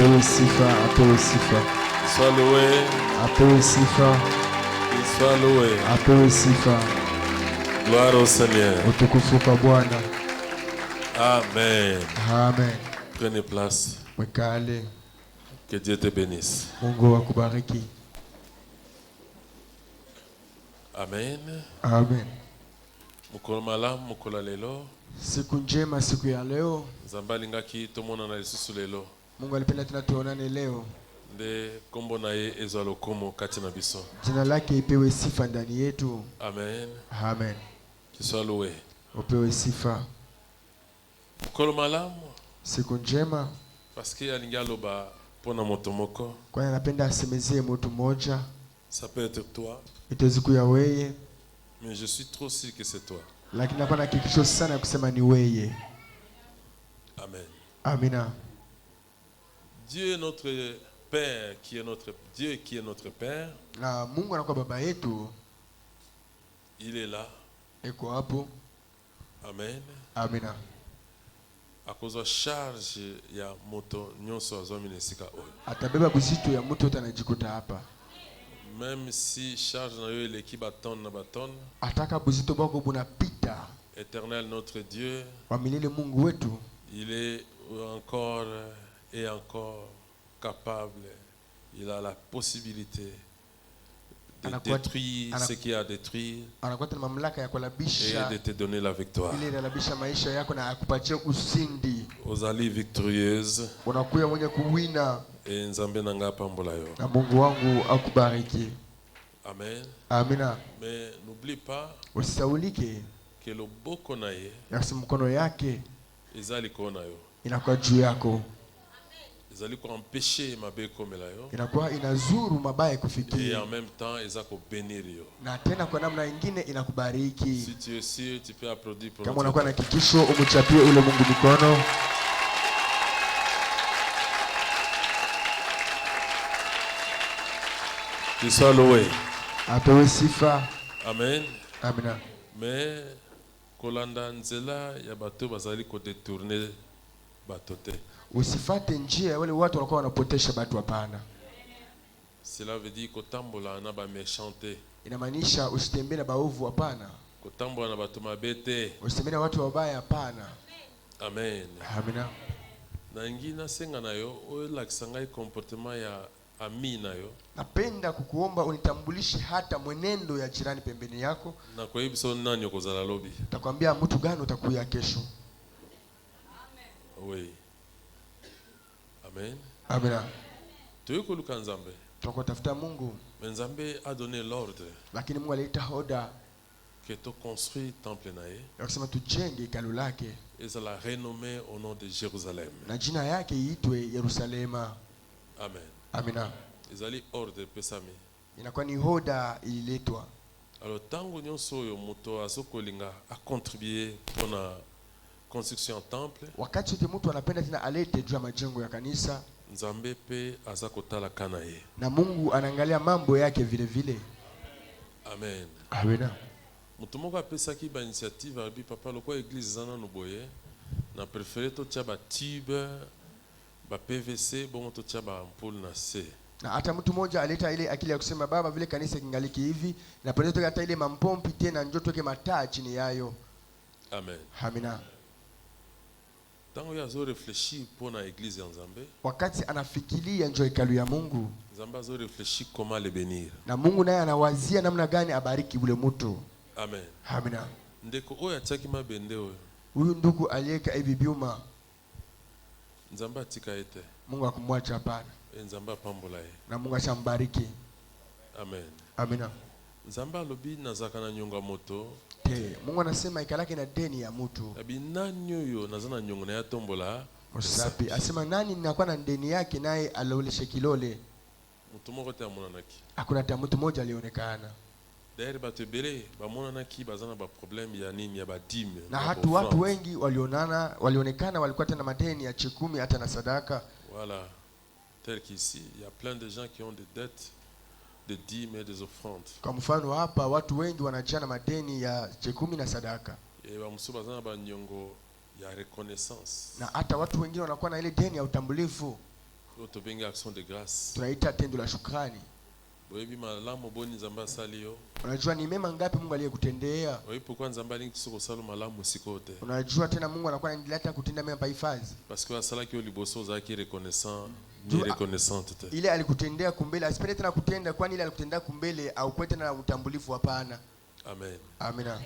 Apewe sifa, apewe sifa. Sois loué. Apewe sifa. Il soit loué. Apewe sifa. Gloire au Seigneur. Utukufu kwa Bwana. Amen. Amen. Prenez place. Mwekale. Que Dieu te bénisse. Mungu akubariki. Amen. Amen. Mukolo malamu, mukolo lelo. Siku njema, siku ya leo. Zambali ngaki tomona na lisusu lelo. Mungu alipenda tena tuonane leo. Nde kombo na ye ezwa lokomo kati na biso. Jina lake ipewe sifa ndani yetu. Amen. Amen. Qu'il soit loué. Upewe sifa. Mukolo malamu. Siku njema. Parce que alingi aloba pona moto moko. Kwani anapenda asemezie mtu mmoja. Ça peut être toi. Itaziku ya weye. Mais je suis trop sûr que c'est toi. Lakini hapa na hakikisho sana kusema ni weye. Amen. Amina. Dieu est notre Père, qui est notre Dieu qui est notre Père. Na Mungu anakuwa baba yetu. Il est là. Eko hapo. Amen. Amina. Akozwa charge ya moto nyonso azomina esika oyo. Atabeba buzito ya mtu yote anajikuta hapa. Même si charge na yo eleki batonne na batonne. Ataka buzito bwako bunapita. Éternel notre Dieu. Wa milele Mungu wetu. Il est encore et encore capable. Il a la possibilité de détruire ce qui a détruit anakuwa na mamlaka ya kulabisha et de te donner la victoire. Ile inalabisha maisha yako na akupatia usindi. Ozali victorieuse. Unakuwa mwenye kuwina. Et nzambe nanga pambola yo. Na Mungu wangu akubariki. Amen. Amina. Mais n'oublie pas usisaulike que loboko na ye yasi mkono yake ezali kona yo. Inakuwa juu yako. Ezali ko empêcher mabe komela yo. Inakuwa inazuru mabaya kufikia. Et en même temps ezako bénir yo. Na tena kwa namna nyingine inakubariki. Si tu es sûr, tu peux applaudir pour kama unakuwa na hakikisho umchapie ule Mungu mikono. Tu sois loué. Apewe sifa. Amen. Amina. Mais kolanda nzela ya bato bazali ko détourner bato te. Usifate njia wale watu wanakuwa wanapotesha watu hapana. Cela veut dire kotambola na ba méchanté. Inamaanisha usitembee na baovu hapana. Kotambola na bato mabete. Usitembee na watu wabaya hapana. Amen. Amina. Na ngina senga na yo o lakisangai comportement ya ami na yo. Napenda kukuomba unitambulishe hata mwenendo ya jirani pembeni yako. Na kwa hivyo so nani okozala lobi? Takwambia mtu gani utakuya kesho. Amen. Oui. Amen. Amina. Tuyuko luka nzambe. Tunakotafuta Mungu. Nzambe a donné l'ordre. Lakini Mungu alileta oda que tu construis temple na ye. Yakisema tujenge hekalu lake. Ezala renommé au nom de Jérusalem. Na jina yake iitwe Yerusalema. Amen. Amina. Ezali ordre pesami. Inakuwa ni hoda ililetwa. Alors tango nyonso yo moto azokolinga a contribuer pour la construction du temple. Wakati wote mtu anapenda tena alete juu ya majengo ya kanisa. Nzambe pe azakotala kana ye. Na Mungu anaangalia mambo yake vile vile. Amen. Amina. Mutu moko apesaki ba initiative abi papa lokwa église zana no boye na préféré to tia ba tube ba PVC bon to tia ba ampoule na C. Na hata mtu mmoja aleta ile akili ya kusema baba vile kanisa kingaliki hivi na pale toka hata ile mampompi tena njoo toke mataa chini yayo. Amen. Amina. Tango yazo réfléchir pour na église ya Nzambe. Wakati anafikiria njoo hekalu ya Mungu. Nzambe azo réfléchir comment le bénir. Na Mungu naye anawazia namna gani abariki ule mtu. Amen. Amina. Ndeko oya chaki mabende oyo. Huyu ndugu aliyeka hivi biuma. Nzambe atika ete. Mungu akumwacha hapana. Nzambe apambola ye. Na Mungu ashambariki. Amen. Amina. Nzambe alobi nazaka na nyonga moto. Mungu anasema ikalake na deni ya mtu. Abi nani oyo nazana nyongo na ya tombola. Musapi. Asema nani ninakuwa na deni yake naye aloleshe kilole. Mtu moko te amonanaki. Hakuna hata mtu mmoja alionekana. D'ailleurs bato ebele bamonanaki bazana ba problème ya nini ya badime. Na watu wengi walionekana walikuwa tena madeni ya 10 hata na sadaka. Voilà. Tel qu'ici, il y a plein de gens qui ont des dettes de dîmes et des offrandes. Kwa mfano hapa watu wengi wanachana madeni ya 10 na sadaka. Et bamusu bazana ba nyongo ya reconnaissance. Na hata watu wengine wanakuwa na ile deni ya utambulifu. oyo tobengi action de grâce. tunaita tendo la shukrani. Boyebi malamu boni Nzambe asali yo. Unajua ni mema ngapi Mungu aliyekutendea? Oyebi pourquoi Nzambe alingi biso kosala malamu sikoyo te. Unajua tena Mungu anakuwa anaendelea hata kutenda mema paifazi. Parce que asalaki yo liboso ozalaki reconnaissant ni reconnaissante te. Ile alikutendea kumbele asipende tena kutenda, kwani ile alikutendea kumbele au kwa tena utambulifu hapana. Amen. Amina.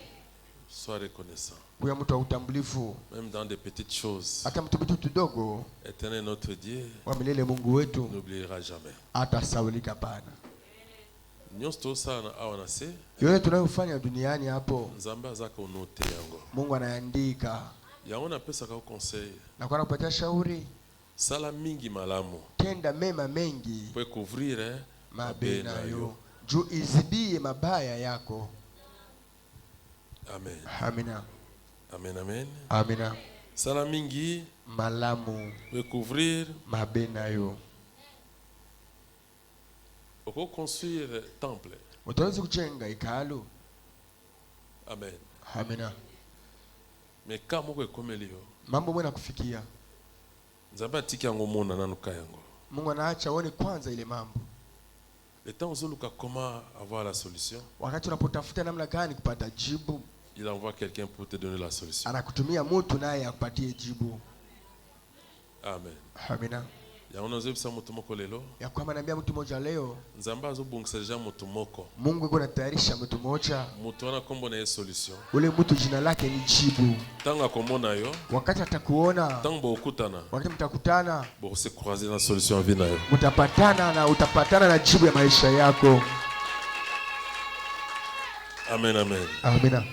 Sois reconnaissant. Kwa mtu wa utambulifu. Même dans des petites choses. Hata mtu bitu tudogo. Éternel notre Dieu. Wa milele Mungu wetu. N'oubliera jamais. Hatasahaulika pana. Nyonso sana awa na se. Yote tunayofanya duniani hapo. Nzambe azaka unote yango. Mungu anaandika. Yango na pesa ka conseil. Na kwa kupatia shauri. Sala mingi malamu. Tenda mema mengi. Pour couvrir mabena yo. Juu izibie mabaya yako. Amen. Amina. Amen, amen. Amina. Sala mingi malamu. Pour couvrir mabena yo. Pour construire temple. Utaweza kujenga hekalu. Amen. Amina. Mais kama uko ekomeliyo. Mambo mwana kufikia. Nzambe atiki yango mona nanuka yango. Mungu anaacha uone kwanza ile mambo. Le temps uzoluka comment avoir la solution. Wakati unapotafuta namna gani kupata jibu, il envoie quelqu'un pour te donner la solution. Anakutumia mtu naye akupatie jibu. Amen. Amina. Ya unazebisa mtu moko lelo. Ya kwamba naambia mtu mmoja leo. Nzamba azobungisa deja mtu moko. Mungu yuko anatayarisha mtu mmoja. Mtu ana kombo na solution. Ule mtu jina lake ni jibu. Tanga komona yo. Wakati atakuona. Tango ukutana. Wakati mtakutana. Bo se croiser na solution vie na yo. Mtapatana na utapatana na jibu ya maisha yako. Amen, amen. Amina.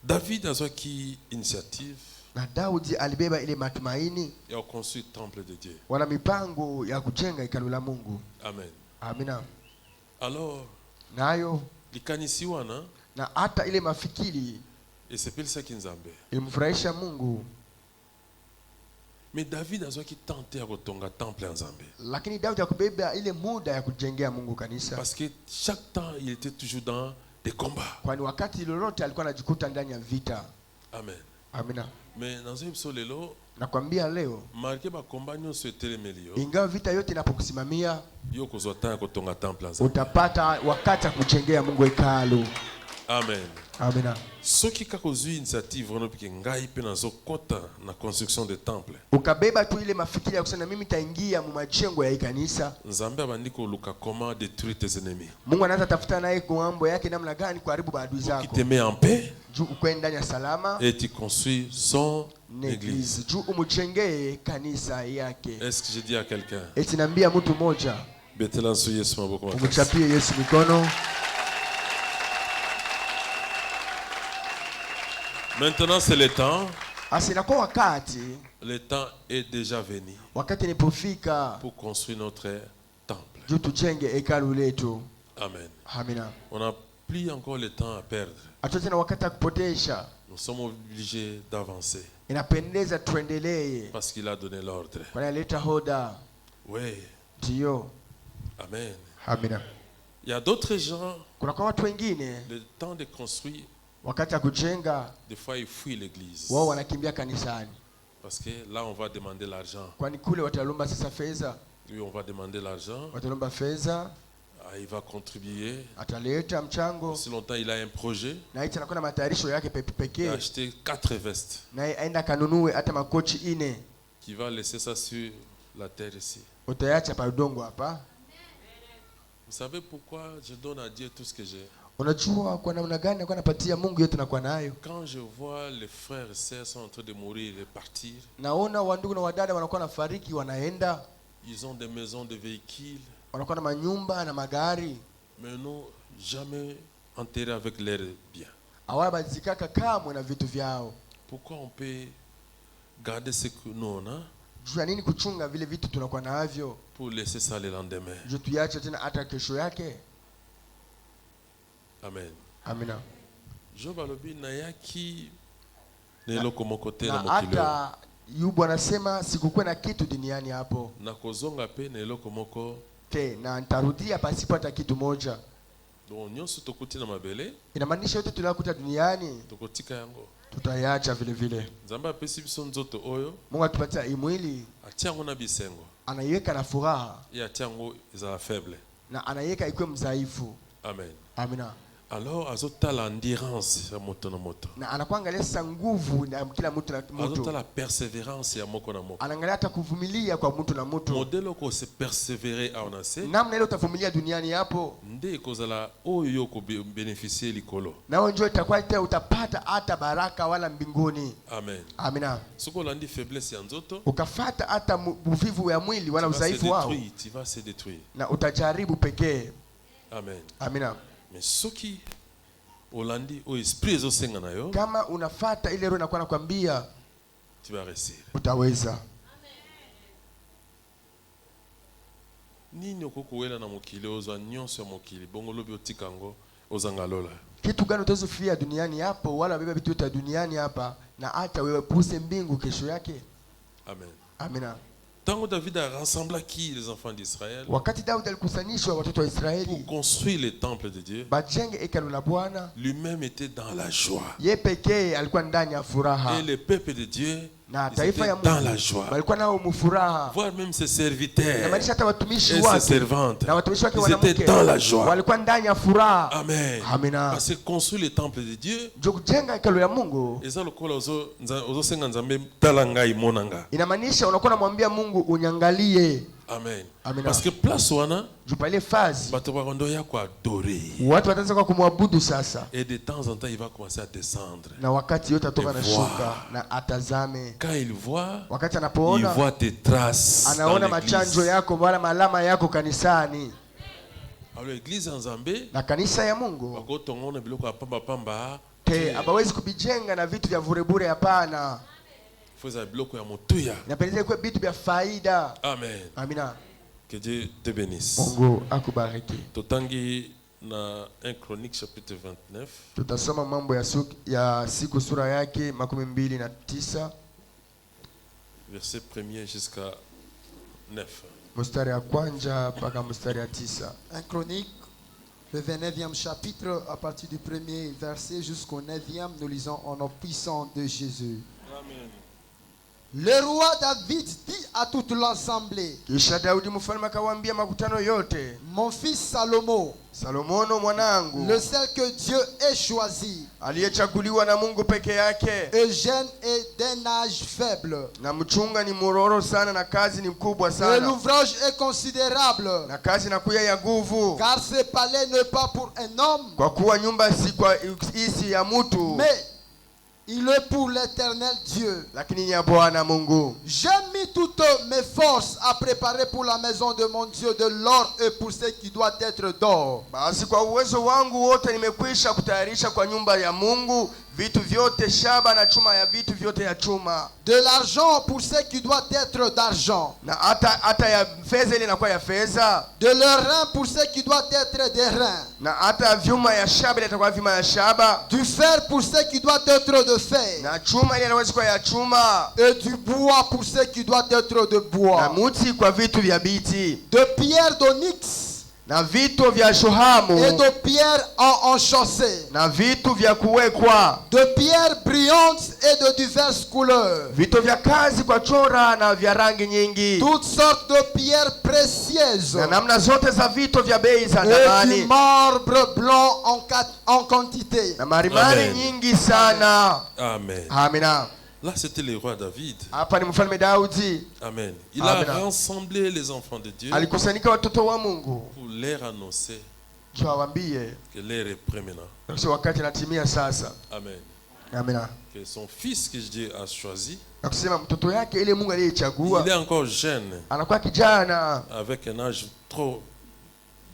David a qui initiative. Na Daudi alibeba ile matumaini ya construire temple de Dieu. Wana mipango ya kujenga hekalu la Mungu. Amen. Amina. Alors nayo likanisi wana na hata ile mafikiri esepelisa kinzambe ilimfurahisha Mungu. Mais David a qui tenté à kotonga temple en Zambie. Lakini Daudi akubeba ile muda ya kujengea Mungu kanisa. Parce que chaque temps il était toujours dans des combats. Kwani wakati lolote alikuwa anajikuta ndani ya vita. Amen. Amina. Mais dans ce lelo nakwambia leo marqué ba combat nyonso etelemelio. Ingawa vita yote inapokusimamia yo kozota kotonga temple en Zambie. Utapata wakati kujengea Mungu hekalu. Amen. Amina. Soki kakozui initiative ono pike ngai pe nazo kota na construction de temple. Ukabeba tu ile mafikiri ya kusema mimi nitaingia mu majengo ya kanisa. Nzambe abandiko luka comment détruire tes ennemis. Mungu anaanza tafuta naye kwa mambo yake namna gani kuharibu maadui zako. Qui te met en paix. Juu ukwenda ndani ya salama. Et tu construis son église. Juu umujengee kanisa yake. Est-ce que je dis à quelqu'un? Eti naambia mtu mmoja. Betela nsu Yesu maboko makasi. Umchapie Yesu mikono. Maintenant c'est le temps. Asinakuwa wakati. Le temps est déjà venu. Wakati nipofika. Pour construire notre temple. Juu tujenge hekalu letu. Amen. Amina. On n'a plus encore le temps à perdre. Atutena wakati kupotesha. Nous sommes obligés d'avancer. Inapendeza tuendelee. Parce qu'il a donné l'ordre. Kwa leta hoda. Oui. Ndio. Amen. Amina. Il y a d'autres gens. Kuna kwa watu wengine. Le temps de construire. Wakati kujenga. Des fois ils fuient l'église. Wao wanakimbia kanisani. Parce que là on va demander l'argent. Kwani kule watalomba sasa fedha. Oui, on va demander l'argent. Watalomba fedha. Il va contribuer. Ataleta mchango. Si longtemps il a un projet. Na hicho anakuwa na matayarisho yake pekee. Il a acheté 4 vestes. Na aenda kanunue hata makochi 4. Qui va laisser ça sur la terre ici. Utaacha pa udongo hapa. Vous savez pourquoi je donne à Dieu tout ce que j'ai? Unajua kwa namna gani nakuwa napatia Mungu yote na kwa nayo? Quand je vois les frères et sœurs sont en train de mourir et partir. Naona wandugu na wadada wanakuwa nafariki wanaenda. Ils ont des maisons, des véhicules. Wanakuwa na manyumba na magari. Mais non, jamais enterrés avec leurs biens. Hawabazikaka kamwe na vitu vyao. Pourquoi on peut garder ce que nous on a? Jua nini kuchunga vile vitu tunakuwa navyo? Pour laisser ça le lendemain. Je tuache tena hata kesho yake. Amen. Amina. Job alobi na yaki neloko mokote na mokilo. Hata Yubu anasema sikukuwa na kitu duniani hapo. Na kozonga pe neloko moko te na nitarudia pasipo hata kitu moja. Donc nyonso tokuti na mabele. Inamaanisha yote tunayokuta duniani tokotika yango. Tutayaacha vile vile. Nzamba apesi biso nzoto oyo. Mungu atupatia imwili. Atia ngo na bisengo. anaiweka na furaha et atia yango ezala faible. na anaiweka ikuwe mdhaifu. Amen. Amina. Alors azotala endurance ya moto na moto, Na anakuangalia sasa nguvu na kila mtu na mtu. azotala persévérance ya moko na moko. Anaangalia hata kuvumilia kwa mtu na mtu. Modèle oko se persévérer awa na se Namna ile utavumilia duniani hapo, nde ekozala oyo ko bénéficier likolo. nao njoo itakuwa tena utapata hata baraka wala mbinguni. Amen. Amina. Soko olandi faiblesse ya nzoto, Ukafata hata uvivu ya mwili wala tu vas se udhaifu wao, détruire, tu vas se détruire. na utajaribu pekee. Amen. Amina. Mais soki olandi o esprit ezosenga na yo, Kama unafata ile roho inakuwa nakwambia, tu vas réussir. utaweza. Nini okokowela na mokili ozwa nyonso ya mokili bongo lobi otika yango ozanga lola. Kitu gani utazofia duniani hapo wala beba vitu vya duniani hapa na hata wewe puse mbingu kesho yake. Amen. Amina. Tango David a rassemblé les enfants d'Israël Wakati Daudi alikusanyishwa watoto wa pour Israeli construire le temple de Dieu, bajenge hekalu la Bwana, lui-même était dans la joie. yeye pekee alikuwa ndani ya furaha, Et le peuple de Dieu, na ils taifa ya étaient dans la Mungu joie. walikuwa nao mfuraha, Voire même ses na serviteurs maanisha hata watumishi et ses wake servantes, na watumishi wake ils étaient wanawake dans la joie. walikuwa ndani ya furaha. Amen. Amina. Parce que construire le temple de Dieu, Ndio kujenga hekalu ya Mungu eza lokola ozosenga nzambe tala ngai monanga. inamaanisha unakuwa unamwambia Mungu unyangalie. Amen. Amina. Parce que place wana Jupa ile fazi bato bakondoya kwa adorer. watu wataanza kwa kumwabudu sasa, Et de temps en temps il va commencer à descendre. na wakati yote atoka Et na voir. shuka na atazame. Quand il voit, Wakati il anapoona voit tes traces dans anaona machanjo l'église. yako wala malama yako kanisani, Alors l'église en Zambé, na kanisa ya Mungu bakotongona biloko ya pamba pamba, te abawezi kubijenga na vitu vya burebure. Hapana, faut biloko ya motuya. inapendeza kuwa vitu vya faida. Amen. Amina. Que Dieu te bénisse. Mungu akubariki. Totangi na 1 Chronique chapitre 29. Tutasoma mambo ya siku sura yake 29 Verset 1er jusqu'à 9. mstari ya kwanza mpaka mstari ya 9. 1 Chronique, le 29e chapitre, à partir du premier verset jusqu'au 9e, nous lisons au nom puissant de Jésus. Amen. Le roi David dit à toute l'assemblée, Kisha Daudi mfalme akawaambia makutano yote, mon fils Salomon, Salomono mwanangu, le seul que Dieu ait choisi, aliyechaguliwa na Mungu peke yake, est jeune et d'un âge faible, na mchunga ni mororo sana na kazi ni mkubwa et sana, l'ouvrage est considérable, na kazi inakuya ya nguvu, car ce palais n'est pas pour un homme, kwa kuwa nyumba si kwa isi ya mtu, mais il est pour l'Éternel Dieu. lakini ni ya Bwana Mungu. J'ai mis toutes mes forces à préparer pour la maison de mon Dieu de l'or et pour ce qui doit être d'or. Basi kwa uwezo wangu wote nimekwisha kutayarisha kwa nyumba ya Mungu vitu vyote shaba na chuma ya vitu vyote ya chuma, De l'argent pour ce qui doit être d'argent. na hata ya fedha ile inakuwa ya fedha, De l'airain pour ce qui doit être des reins. na hata vyuma ya shaba ile itakuwa vyuma ya shaba, Du fer pour ce qui doit être de fer. na chuma ile inaweza kuwa ya chuma, Et du bois pour ce qui doit être de na bois. muti kwa vitu vya biti, De pierre d'onyx na vitu vya shohamu, et de pierre enchâssée. na vitu vya kuwekwa, De pierres brillantes et de diverses couleurs. vitu vya kazi kwa chora na vya rangi nyingi, Toutes sortes de pierres précieuses. na namna zote za vitu vya bei za Et du thamani, marbre blanc en quantité. na marimari Amen. nyingi sana. Amen. Amina. Là, c'était le roi David. Hapa ni mfalme Daudi, Amen. Il Amen. a rassemblé les enfants de Dieu alikusanyika watoto wa Mungu pour leur annoncer ndio awaambie que l'heure est près maintenant. sio wakati natimia sasa. Amen. Amina. Que son fils que Dieu a choisi, Na kusema mtoto yake ile Mungu il aliyechagua est encore jeune, anakuwa kijana, avec un âge trop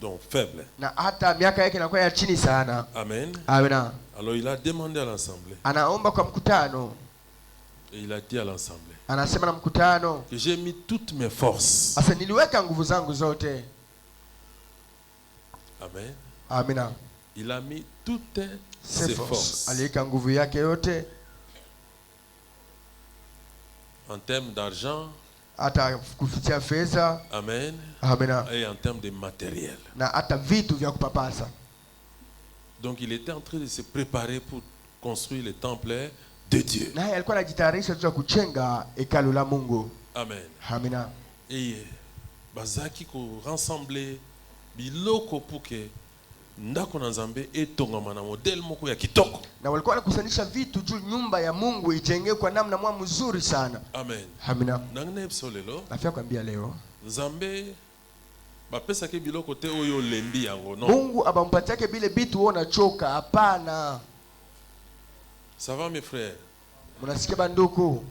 donc faible. na hata miaka yake inakuwa ya chini sana. Amen. Amina. Alors il a demandé à l'assemblée, Anaomba kwa mkutano, et il a dit à l'assemblée, anasema na mkutano, que j'ai mis toutes mes forces. sasa niliweka nguvu zangu zote. Amen. Amina. Il a mis toutes Ses ses forces. forces. Aliweka nguvu yake yote, En termes d'argent, hata kufikia fedha. amen, Amina. et en termes de matériel. Na hata vitu vya kupapasa. Donc il était en train de se préparer pour construire le temple de Dieu. Naye alikuwa anajitayarisha tu kujenga hekalu la Mungu. Amen. Amina. Et bazaki ko rassembler biloko pour que ndako na Nzambe etongama na modèle moko ya kitoko. Na walikuwa wanakusanisha vitu juu nyumba ya Mungu ijengwe kwa namna mwa mzuri sana. Amen. Amina. Nangine episolelo. Nafia kwambia leo. Nzambe bapesa ke biloko te oyo lembi yango non. Mungu abampatiake bile bitu wewe unachoka, hapana. Ça va mes frères? Mnasikia banduku?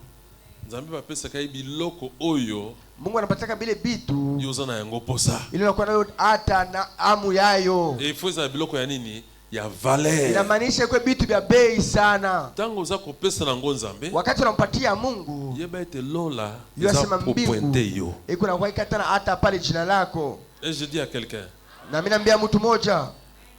Nzambe bapesa ke biloko oyo Mungu anapataka bile bitu yoza na yango posa. ile unakuwa nayo hata na amu yayo. Et faut za biloko ya nini? Ya valeur. Inamaanisha kwa bitu vya bei sana. Tango za kopesa na ngo Nzambe. Wakati unampatia Mungu, Yeba ete lola yasema za pointe yo. iko na kuweka tena hata pale jina lako. Et je dis à quelqu'un. Na mimi naambia mtu mmoja.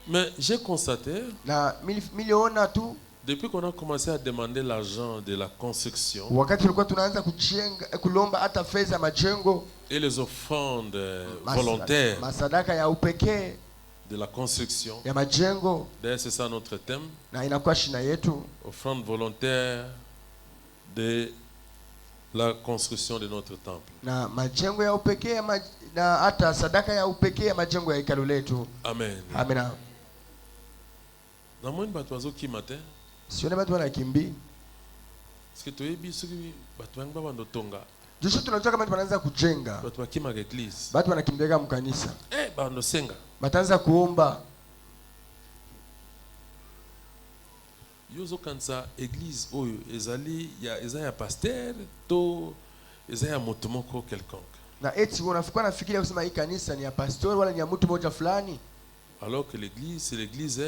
Mais j'ai constaté. Na miliona tu. Depuis qu'on a commencé à demander l'argent de la construction. Wakati tulikuwa tunaanza kujenga kulomba hata fedha ya majengo. Et les offrandes volontaires. Masadaka ya upekee. De la construction. Ya majengo. D'ailleurs c'est ça notre thème. Na inakuwa shina yetu. Offrande volontaire de la construction de notre temple. Na majengo ya upekee na hata sadaka ya upekee ya majengo ya hekalu letu. Amen. Amina. Na mwini batu wazo ki matin. Sione batu wanakimbi. Parce que toyebi soki batu wangu baba ndotonga. Jusho tunajua kama wanaanza kujenga. Batu wakima kwa église. Batu wanakimbia mkanisa. Bando senga. Bataanza kuomba. Yozo kanza église oyo ezali ya pasteur to ezali ya moto moko quelconque. Na eti unafikwa nafikiria kusema hii kanisa ni ya pastor wala ni ya mtu mmoja fulani. Alors que l'église c'est l'église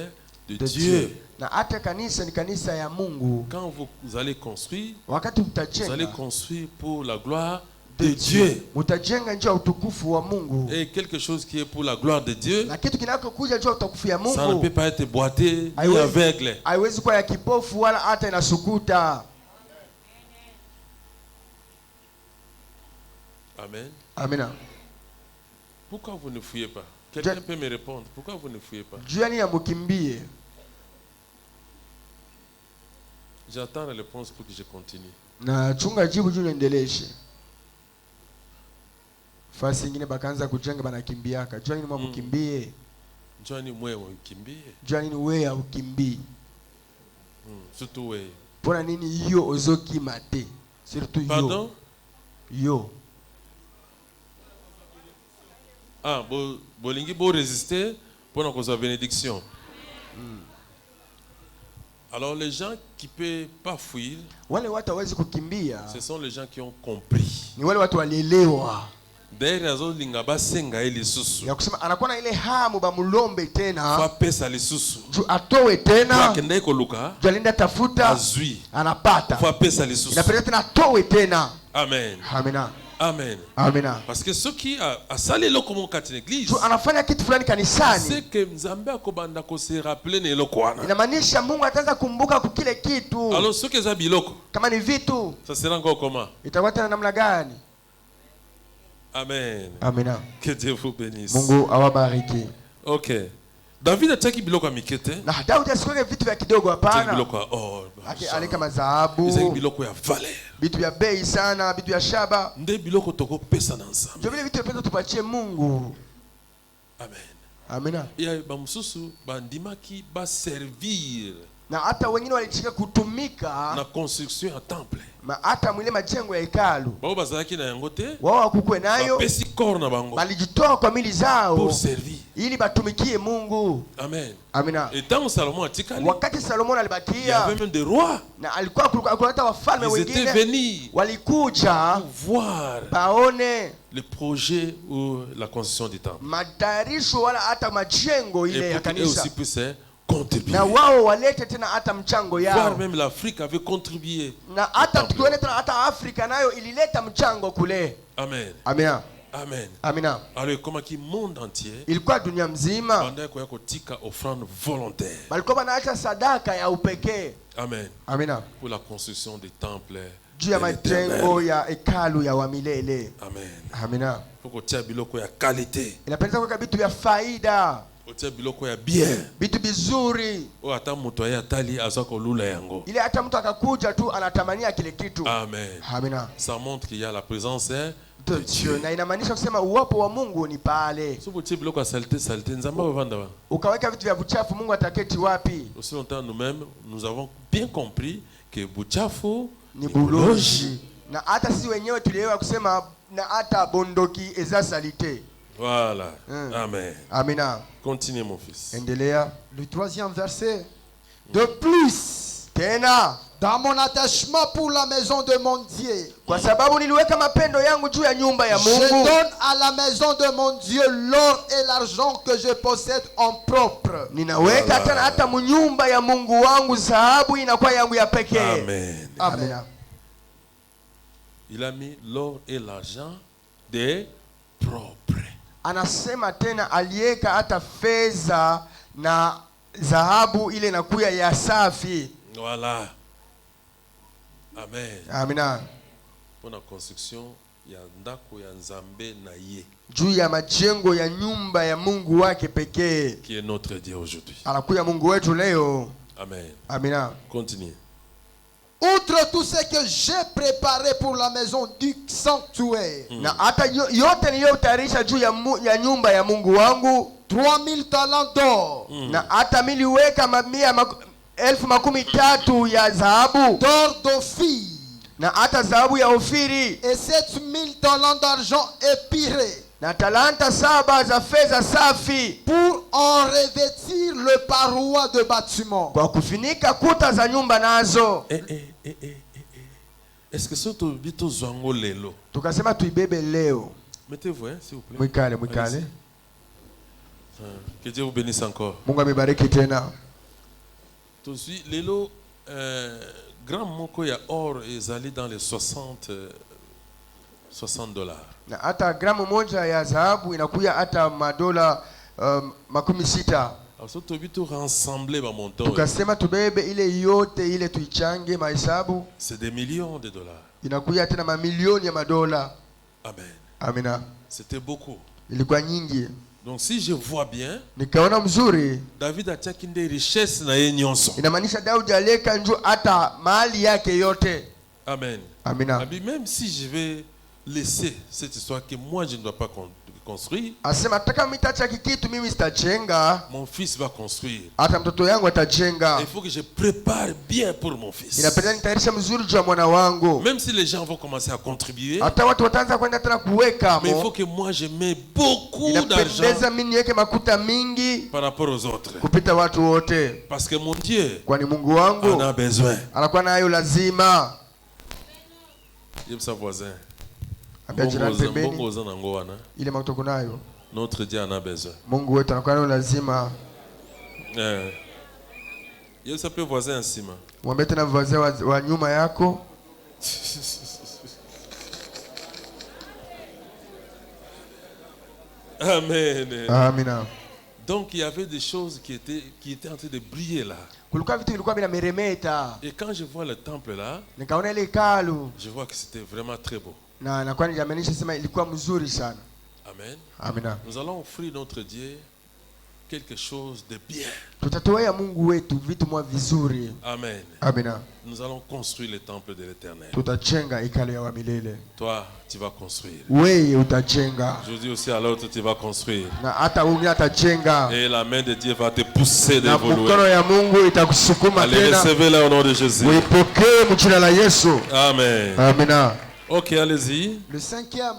de Dieu. Na hata kanisa ni kanisa ya Mungu. Quand vous allez construire, wakati mtajenga, vous allez construire pour la gloire de Dieu. Mtajenga njia utukufu wa Mungu. Et quelque chose qui est pour la gloire de Dieu. Na kitu kinachokuja njia utukufu ya Mungu. Ça ne peut pas être boité ni aveugle. Haiwezi kuwa ya kipofu wala hata inasukuta. Amen. Amina. Pourquoi vous ne fouillez pas? Quelqu'un peut me répondre. Pourquoi vous ne fouillez pas? Juani ya mukimbie. J'attends la réponse pour que je continue. Na chunga jibu juu niendeleshe. Fasi nyingine bakaanza kujenga banakimbiaka. Juani mwa mukimbie. Juani mwe ukimbie. Juani ni wewe ukimbii. Surtout wewe. Pona nini hiyo ozoki mate? Surtout yo. Pardon? Yo. Ah, bolingi bo résister pour na cause bénédiction. Alors les gens qui peuvent pas fuir, wale watu hawezi kukimbia, ce sont les gens qui ont compris. Ni wale watu walielewa. D'ailleurs azo linga basenga ile susu. Ya kusema anakuwa na ile hamu ba mulombe tena. Fa pesa le susu. Ju atoe tena. Akenda iko luka. Ju alinda tafuta. Azui. Anapata. Fa pesa le susu. Inapeleka tena atoe tena. Amen. Amina. Amen. Amina. Parce que ceux qui a salé le comme kati l'église. Ju anafanya kitu fulani kanisani. C'est que Nzambe akobanda ko se rappeler ne lokwana. Inamaanisha Mungu ataanza kumbuka kwa kile kitu. Alors ceux qui za biloko. Kama ni vitu. Ça sera encore comment? Itakuwa tena namna gani? Amen. Amina. Que Dieu vous bénisse. Mungu awabariki. OK. David ataki biloko mikete. Na Daudi asikuweke vitu vya kidogo hapana. Biloko or. Alika mazahabu. Izaki biloko ya valeur. Vitu vya bei sana, vitu vya shaba. Nde biloko toko pesa na Nzambe. Ndio vile vitu tunapenda tupatie Mungu. Amen. Amina. Ya bamususu bandimaki ba servir. Na hata wengine walichika kutumika na construction ya temple. Hata mwile majengo ya hekalu. Bao bazalaki na yango te. Wao wakukwe nayo. Bapesi corps na bango. Balijitoa kwa mili zao. Pour servir. Ili batumikie Mungu. Amen. Amina. Et tant Salomon atikali. Wakati Salomon alibakia. Il y avait même des rois. Na alikuwa hata wafalme wengine. Ils étaient venus. Walikuja. Voir. Baone. Le projet ou la construction du temple. Matayarisho wala hata majengo ile ya kanisa. Et aussi puisse contribuer. Na wao walete tena hata mchango yao. Voir même l'Afrique avait contribué. Na hata tukiona tena hata Afrika nayo ilileta mchango kule. Amen. Amina. Amen. Amina. Alors comment qui monde entier. Ilikuwa dunia mzima. Banda kwa kutika offrande volontaire. Balikuwa banaacha sadaka ya upekee. Amen. Amina. Pour la construction des temples. Juu ya majengo ya hekalu ya wamilele. Amen. Amina. Pour kutia biloko ya qualité. Inapendeza kwa vitu vya faida. Kutia biloko ya bien. Vitu bizuri. O hata mtu ayatali azako lula yango. Ile hata mtu akakuja tu anatamania kile kitu. Amen. Amina. Ça montre qu'il y a la présence de Dieu. Na inamaanisha kusema uwapo wa Mungu ni pale. Si vous biloko ya saleté, nzamba bavanda ba. Ukaweka vitu vya buchafu, Mungu ataketi wapi? Aussi longtemps nous-mêmes, nous avons bien compris que buchafu Ni buloji. Na hata sisi wenyewe tulielewa kusema na hata bondoki eza salite. Voilà. Amen. Amina. Continue mon fils. Endelea. Le 3e verset. De plus, Tena, dans mon attachement pour la maison de mon Dieu, kwa sababu niliweka mapendo yangu juu ya nyumba ya je Mungu, donne à la maison de mon Dieu l'or et l'argent que je possède en propre. ninaweka tena hata mnyumba ya Mungu wangu dhahabu inakuwa yangu ya pekee. Amen. Amina. Il a mis l'or et l'argent des propres. Anasema tena aliweka hata fedha na dhahabu ile inakuwa ya safi. Voilà. Amen. Amina. Pour la construction, il y a ndako ya nzambe na ye, Juu ya majengo ya nyumba ya Mungu wake pekee. qui est notre Dieu aujourd'hui. Anakuya Mungu wetu leo. Amen. Amina. Continue. Outre tout ce que j'ai préparé pour la maison du sanctuaire, Na hata yote niliyotayarisha juu ya nyumba ya Mungu wangu, 3000 talents d'or, na hata miliweka 1,030 ya dhahabu, d'or d'Ophir, na hata dhahabu ya Ofiri, et 7000 talents d'argent épiré, na talanta 7 za fedha safi, pour en revêtir le paroi de bâtiment. kwa kufinika kuta za nyumba nazo. Est-ce que ce bito zwango lelo? Tukasema tuibebe leo. Mettez-vous, hein, s'il vous plaît. Mwikale. Allez-y. Que Dieu vous bénisse encore. Mungu amebariki tena. Tout suite, lelo, grand moko ya or ezali dans les 60 $. Na hata gramu moja ya dhahabu inakuya hata madola 60. Alors, ce bito rassembler ba montant, Tukasema tubebe ile yote ile tuichange mahesabu, c'est des millions de $. inakuya tena mamilioni ya madola. Amen. Amina. C'était beaucoup. Ilikuwa nyingi. Donc si je vois bien, Nikaona mzuri, David a tchakinde richesse na ye nyonso. inamaanisha Daudi aleka njo hata mali yake yote. Amen. Amina. Même si je vais laisser cette histoire que moi je ne dois pas construire, Asema nataka mitacha kitu mimi sitajenga, mon fils va construire. hata mtoto yangu atajenga. Il faut que je prépare bien pour mon fils. Inapenda nitayarisha mzuri juu ya mwana wangu. Même si les gens vont commencer à contribuer, Hata watu wataanza kwenda tena kuweka mais il faut mo. que moi je mets beaucoup d'argent Inapendeza mimi niweke makuta mingi par rapport aux autres. kupita watu wote. Parce que mon Dieu Kwani Mungu en wangu a besoin. anakuwa nayo lazima. J'aime sa voisin. Ambia jirani pembeni, Notre ile makuta nayo Dieu en a besoin. Mungu wetu anakuwa nayo lazima. Il s'appelle voisin en cima. Mwambie tena wazee wa nyuma yako. Amen. Amina. Donc il y avait des choses qui étaient en train de briller là. Kulikuwa vitu vilikuwa vinameremeta. Et quand je vois le temple là, Nikaona ile hekalu je vois que c'était vraiment très beau. na nakuwa nijamenisha sema ilikuwa mzuri sana. Amen. Amina. Nous allons offrir notre Dieu quelque chose de bien. Tutatoa Mungu wetu vitu mwa vizuri. Amen. Amina. Nous allons construire le temple de l'Éternel. Tutajenga hekalu ya milele. Toi, tu vas construire. Wewe utajenga. Je dis aussi à l'autre, tu vas construire. Na hata wewe atajenga. Et la main de Dieu va te pousser Na d'évoluer. mkono ya Mungu itakusukuma Allez, tena. recevez-la au nom de Jésus. Uipokee mjina la Yesu. Amen. Amina. Ok, allez-y. Le 5e,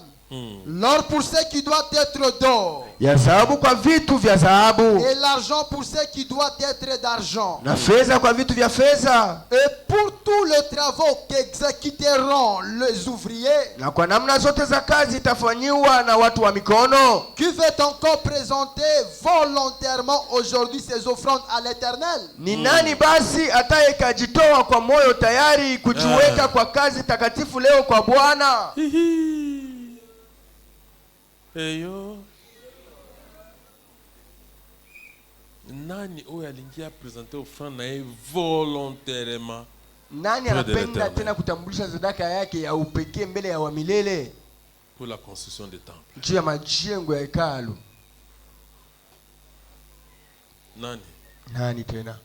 l'or pour ce qui doit être d'or, Ya dhahabu kwa vitu vya dhahabu. et l'argent pour ce qui doit être d'argent, Na fedha kwa vitu vya fedha. et pour tous les travaux qu'exécuteront les ouvriers. Na kwa namna zote za kazi itafanyiwa na watu wa mikono. Qui veut encore présenter volontairement aujourd'hui ses offrandes à l'Éternel? Ni nani basi atakayejitoa kwa moyo tayari kujiweka kwa kazi takatifu leo kwa Bwana? Eyo. Nani oyo alingia présenter offrande na ye volontairement? Nani anapenda tena kutambulisha sadaka yake ya upekee mbele ya wamilele pour la construction des temples? juu ya majengo ya hekalu? Nani? Nani tena?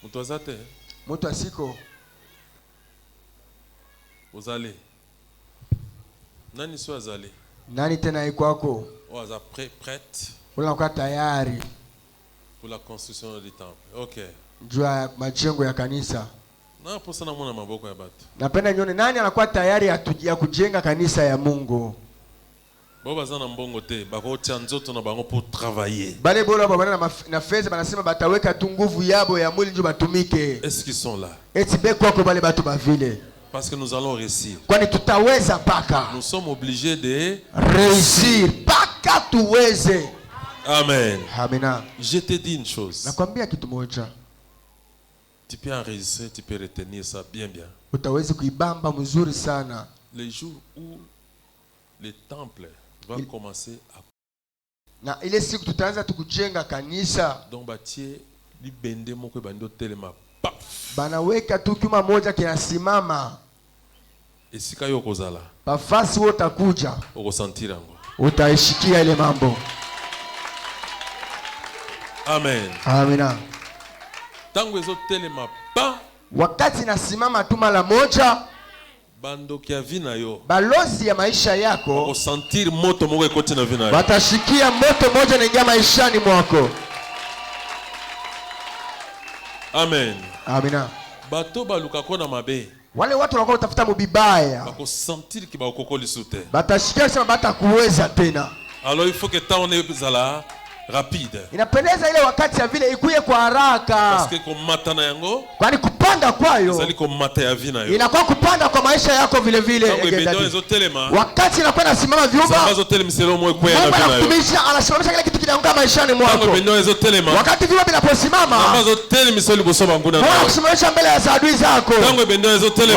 Mutwazate? Mtu asiko Ozale? Nani so azali? Nani tena iko kwako? O aza prête Unakuwa tayari pour la construction du temple. OK. juu ya majengo ya kanisa. Na posa na mwana maboko ya batu. Napenda nione nani anakuwa tayari ya kujenga kanisa ya Mungu. Bo bazana mbongo te, bako tia nzoto na bango pour travailler. Bale bora baba na fedha banasema bataweka tu nguvu yabo ya mwili ndio batumike. Est-ce qu'ils sont là? Eti beko kwa bale batu bavile. Parce que nous allons réussir. Kwani tutaweza paka. Nous sommes obligés de réussir paka tuweze. Amen. Amina. Je te dis une chose. Nakwambia kitu moja. Tu peux enregistrer, tu peux retenir ça bien. Utaweza kuibamba mzuri sana. Le jour où le temple va commencer à... Na ile siku tutaanza tukujenga kanisa. Donc batie libende moko bando telema. Paf. Banaweka tu kiuma moja kinasimama. Esika yo kozala. Pafasi wote utakuja. Ukosentir yango. Utaishikia ile mambo. Amen. Amina. Tango ezo telema pa. Wakati nasimama tu mara moja, bando kia vina yo. Balozi ya maisha yako. Ukosentir moto moko ekoti na vina yo. Batashikia moto moja naingia maishani mwako. Amen. Amina. Bato baluka kona mabe. Wale watu wanakuwa utafuta mubibaya. Bako sentir ki ba kokoli sute. Batashikia sema batakuweza tena. Alors il faut que temps on est zala rapide. Inapendeza ile wakati ya vile ikuye kwa haraka. Parce que komata na yango. Kwani kupanda kwayo. Zali komata ya vina yo. Inakuwa kupanda kwa maisha yako vile vile. Wakati inakuwa nasimama vyumba. Mungu anakutumisha, anasimamisha kile kitu kinaanguka maishani mwako. Wakati vyumba vinaposimama. Mungu anakusimamisha mbele ya adui zako.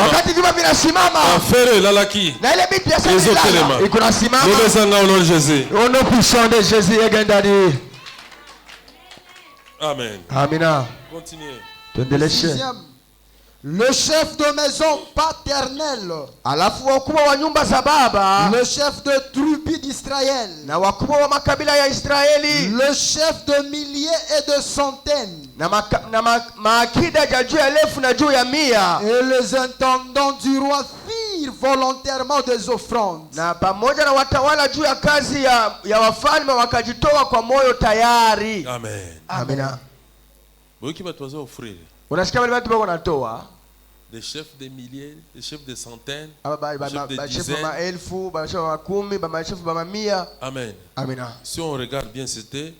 Wakati vyumba vinasimama. Na ile bitu ya sasa iko nasimama. Au nom puissant de Jésus egendani. Amen. Amina. Continuez. Le chef de maison paternelle. Alafu wakubwa wa nyumba za baba. Le chef de tribu d'Israël. Na wakubwa wa makabila ya Israeli. Le chef de milliers et de centaines. Na maakida ya juu ya elfu na juu ya mia. Et les intendants du roi firent volontairement des offrandes. Na pamoja na watawala juu ya kazi ya wafalme wakajitoa kwa moyo tayari. Amen. Amina. Boki batoza offrir. Unasikia wale watu bako natoa? Des chefs de milliers, des chefs de centaines, des chefs ba elfu, ba chefs ba kumi, ba chefs ba mamia. Amen. Amina. Si on regarde bien, c'était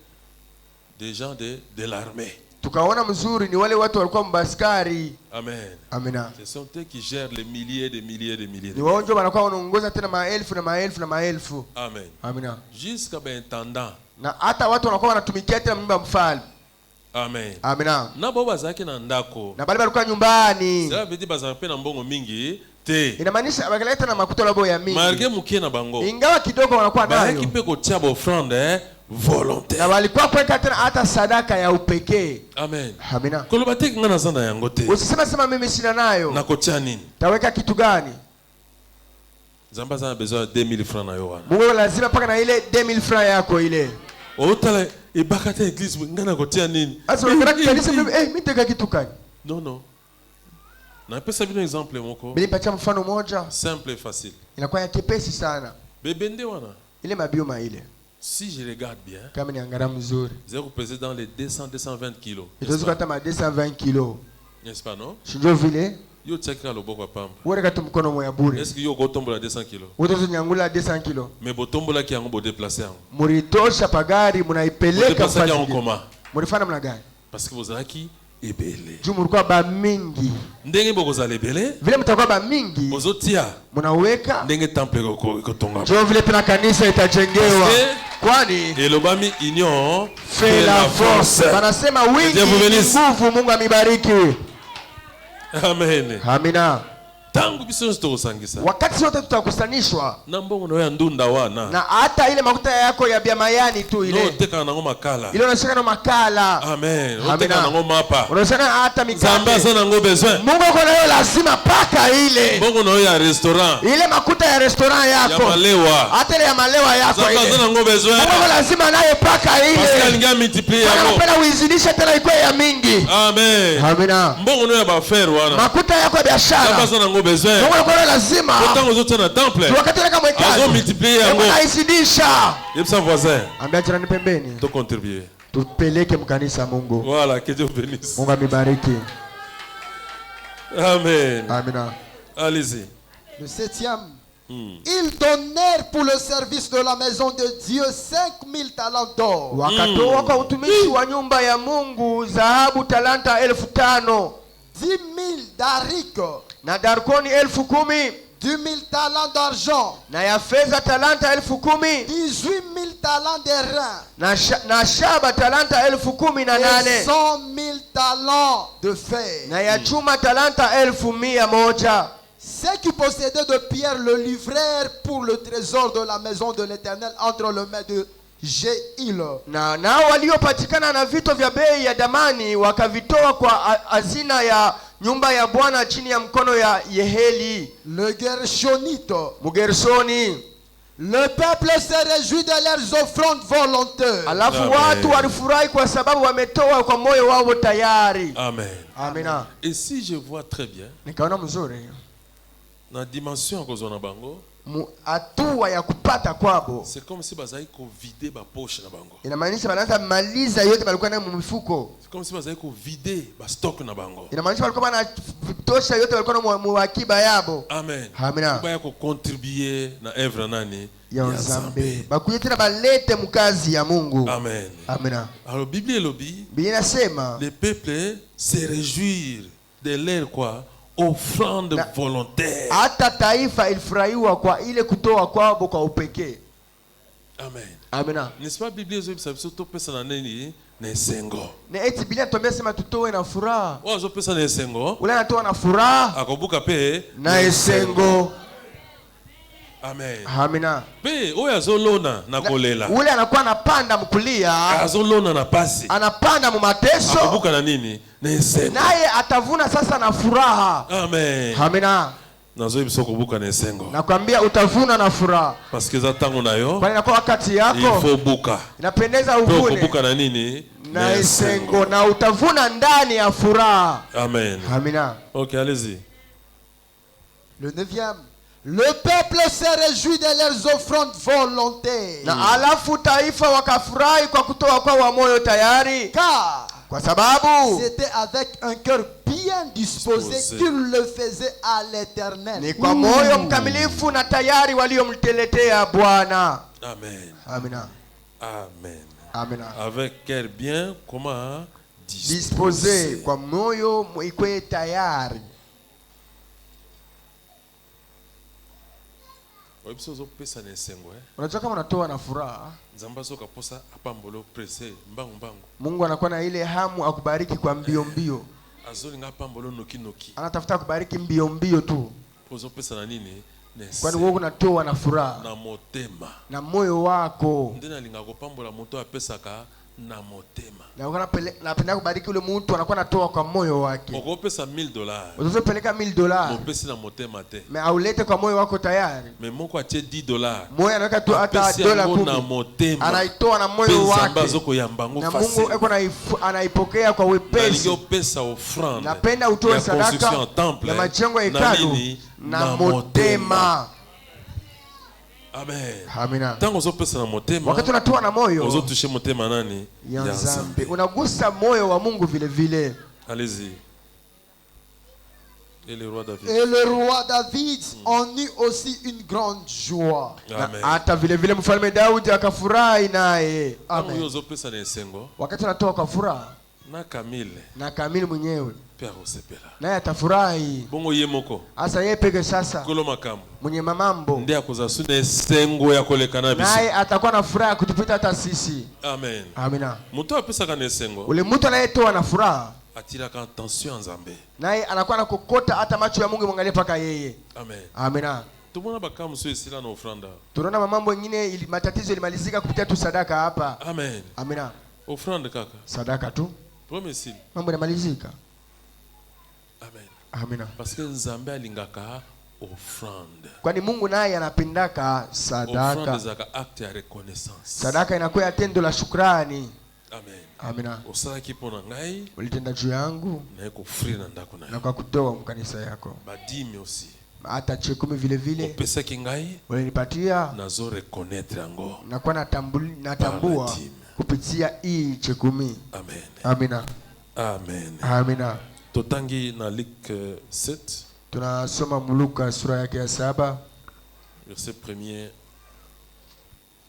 des gens de l'armée. Tukaona mzuri ni wale watu walikuwa mbaskari. Amen. Amina. Ce sont eux qui gèrent les milliers de milliers de milliers. Ni wao ndio wanakuwa wanaongoza tena maelfu na maelfu na maelfu. Amen. Amina. Jusqu'à intendant. Na hata watu wanakuwa wanatumikia tena nyumba mfalme. Amen. Amina. Na baba zake na ndako. Na bali walikuwa nyumbani. Sasa vidi bazape na mbongo mingi te. Inamaanisha wakaleta na makuta labo ya mingi. Malgré mukie na bango. Ingawa kidogo wanakuwa nayo. Ba kipe ko tia offrande volontaire. Na walikuwa kuweka tena hata sadaka ya upekee. Amen. Amina. Kolobate ngana zanda yango te. Usisema mimi sina nayo. Na kotia nini? Taweka kitu gani? Zamba zana besoin 2000 francs na yo wana. Mungu lazima paka na ile 2000 francs yako ile. Otala ebakata église ngana kotia nini? Asa unataka kanisa mimi teka kitu gani? Non. Na pesa bino exemple moko. Bili pacha mfano moja. Simple et facile. Inakuwa ya kepesi sana. Bebende wana. Ile mabioma ile. Si je regarde bien. Kama niangalia mzuri. Zero pesé dans les 200-220 kilos. Itozo kata ma 220 kilos. N'est-ce pas non? Shinjo vile. Yo chakira loboko pamba. Wore kata mkono moya bure. Est-ce que yo gotombola 200 kilos? Utozo nyangula 200 kilos. Mais botombola ki yango bo déplacer yango. Muritosha pagari munaipeleka fasi. Murifana mna gani? Parce que vous avez ebele. Juu mlikuwa ba mingi. Ndenge boko za lebele? Vile mtakuwa ba mingi. Bozotia. Munaweka. Ndenge temple ko tonga. Juu vile tena kanisa itajengewa. Kwani elobami union fait la force. Wanasema wingi nguvu. Mungu amibariki. Amen. Amina. Tangu biso tutosangisa. Wakati sote tutakusanishwa. Na mbongo na ya ndunda wana. Na hata ile makuta yako ya biamayani tu ile. No teka na ngoma makala. Ile unashika na makala. Amen. Teka na ngoma hapa. Unashika hata mikate. Zamba sana ngo besoin. Mungu uko nayo lazima paka ile. Mbongo na ya restaurant. Ile makuta ya restaurant yako. Ya malewa. Hata ile ya malewa yako ile. Zamba sana ngo besoin. Mungu lazima nayo paka ile. Parce qu'elle nga multiplier yako. Anapenda uizidishe tena ikuwe ya mingi. Amen. Amina. Mbongo ya bafere wana. Makuta yako ya biashara. Kama sana ngo besoin. Mungu anakuwa lazima. Autant aux autres na temple. Wakati kama mwekazi. Azo multiplier yango. Anaizidisha. Yepsa voisin. Ambia jirani pembeni. To contribuer. Tupeleke mkanisa Mungu. Voilà, que Dieu bénisse. Mungu amibariki. Amen. Amina. Allez-y. Le 7e. Ils donnèrent pour le service de la maison de Dieu 5000 talents d'or. Wakatoa kwa utumishi wa nyumba ya Mungu dhahabu talanta 5,000. 10 000 darik. Na darkoni 10,000. 10 000 talents d'argent. Na ya fedha talanta 10,000. 18 000 talents d'airain. Na shaba talanta 18,000. Et 100 000 talents de fer. Na ya chuma talanta 1,100. Ceux qui possédaient de pierre le livrèrent pour le trésor de la maison de l'Éternel entre les mains de Jéhil. Na nao waliopatikana na vito vya bei ya damani wakavitoa kwa hazina ya nyumba ya Bwana chini ya mkono ya Yeheli le Gershonite. Mugersoni. Le peuple se réjouit de leurs offrandes volontaires. Alafu watu walifurahi kwa sababu wametoa kwa moyo wao tayari. Amen. Amina. Et si je vois très bien, nikaona mzuri na dimension kozona bango, hatua ya kupata kwabo, c'est comme si bazai ko vider ba poche na bango. Inamaanisha wanaanza maliza yote walikuwa nayo mmifuko. C'est comme si bazai ko vider ba stock na bango. Inamaanisha walikuwa na tosha yote walikuwa na muakiba yabo. Amen. Amina. Ba yako contribuer na œuvre nani ya Nzambe. Bakuye tena balete mkazi ya Mungu. Amen. Amina. Alors Bible lobi, Biblia inasema les peuples se réjouir de leur quoi? Offrande volontaire. Hata taifa ilifurahiwa kwa ile kutoa kwao kwa upekee. Amen. Amina. N'est-ce pas Bible zo bisa to pesa na nini? Na sengo. Na eti Biblia tuambia sema tutoe na furaha. Wao zo pesa na sengo. Ule anatoa na furaha. Akobuka pe na sengo. Amen. Amina. Pe oya zolona na kolela. Ule anakuwa anapanda mkulia. Azolona na pasi. Anapanda mu mateso. Akobuka na nini? Na sengo. Naye atavuna sasa na furaha. Amen. Amina. Nazo ibiso kubuka na sengo. Nakwambia utavuna na furaha. Parce que za tango nayo. Bali inakuwa wakati yako. Il faut buka. Inapendeza uvune. Kubuka na nini? Na sengo na utavuna ndani ya furaha. Amen. Amina. OK, allez-y. Le 9e. Le peuple se réjouit de leurs offrandes volontaires. Na alafu taifa wakafurahi kwa kutoa kwa wa moyo tayari. Car kwa sababu c'était avec un cœur bien disposé qu'ils le faisaient à l'Éternel. Ni kwa moyo mkamilifu na tayari waliomteletea Bwana. Amen. Amina. Amen. Amina. Avec cœur bien comment disposé, kwa moyo ikwe tayari. Unajua kama unatoa na furaha, Mungu anakuwa na ile hamu akubariki kwa mbio mbio. Anatafuta kubariki mbio mbio tu. Kwani wewe unatoa na furaha na moyo wako. Na unapenda kubariki ule mtu anakuwa anatoa kwa moyo wake. Ukopesa $1000. Utapeleka $1000. Mopesi na motema te. Mais aulete kwa moyo wako tayari. Mais moko atie $10. Moyo anaweka tu hata $10. Anaitoa na moyo wake. Na Mungu eko anaipokea kwa wepesi. Napenda utoe sadaka ya majengo ya hekalu na motema. Amen. Amina. Tango uzopesa na motema. Wakati unatoa na moyo. Uzotushe motema nani? Ya Nzambe. Unagusa moyo wa Mungu vile vile. Allez-y. Et le roi David. Et le roi David en eut aussi une grande joie. Amen. Hata vile vile mfalme Daudi akafurahi naye. Amen. Tango uzopesa na sengo. Wakati unatoa kwa furaha. Na Kamili mwenyewe. Naye atafurahi. Bongo yemoko. Asa yeye peke sasa. Kolo makambo. Mwenye mamambo. Ndiye akuzasune sengo ya kolekana biso. Naye atakuwa na furaha kutupita hata sisi. Amen. Amina. Mtu apesa kana sengo. Ule mtu anayetoa na furaha. Atira ka attention Nzambe. Naye anakuwa na kokota hata macho ya Mungu mwangalie paka yeye. Amen. Amina. Tumona bakamu sio sila na ofranda. Tunaona mambo mengine matatizo ilimalizika kupitia tu sadaka hapa. Amen. Amina. Ofranda kaka. Sadaka tu. Promesse. Mambo yanamalizika. Amen. Amina. Parce que Nzambe alingaka offrande. Kwani Mungu naye anapendaka sadaka. Offrande zaka acte ya reconnaissance. Sadaka inakuwa tendo la shukrani. Amen. Amina. Osala pona ngai. Ulitenda juu yangu. Na kufree na ndako na. Na kwa kutoa mkanisa yako. Badimi aussi. Hata chekumi vile vile. Opesa kingai. Ulinipatia. Nazo reconnaître yango. Na kwa natambua kupitia hii chekumi. Amen. Amina. Amen. Amina. Totangi na Luc 7. Tunasoma Luka sura yake ya 7. Verset 1er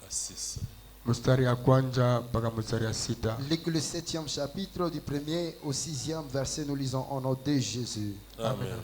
à 6. Mstari ya kwanza mpaka mstari ya 6. Luc le 7e chapitre du 1er au 6e verset, nous lisons au nom de Jésus. Amen.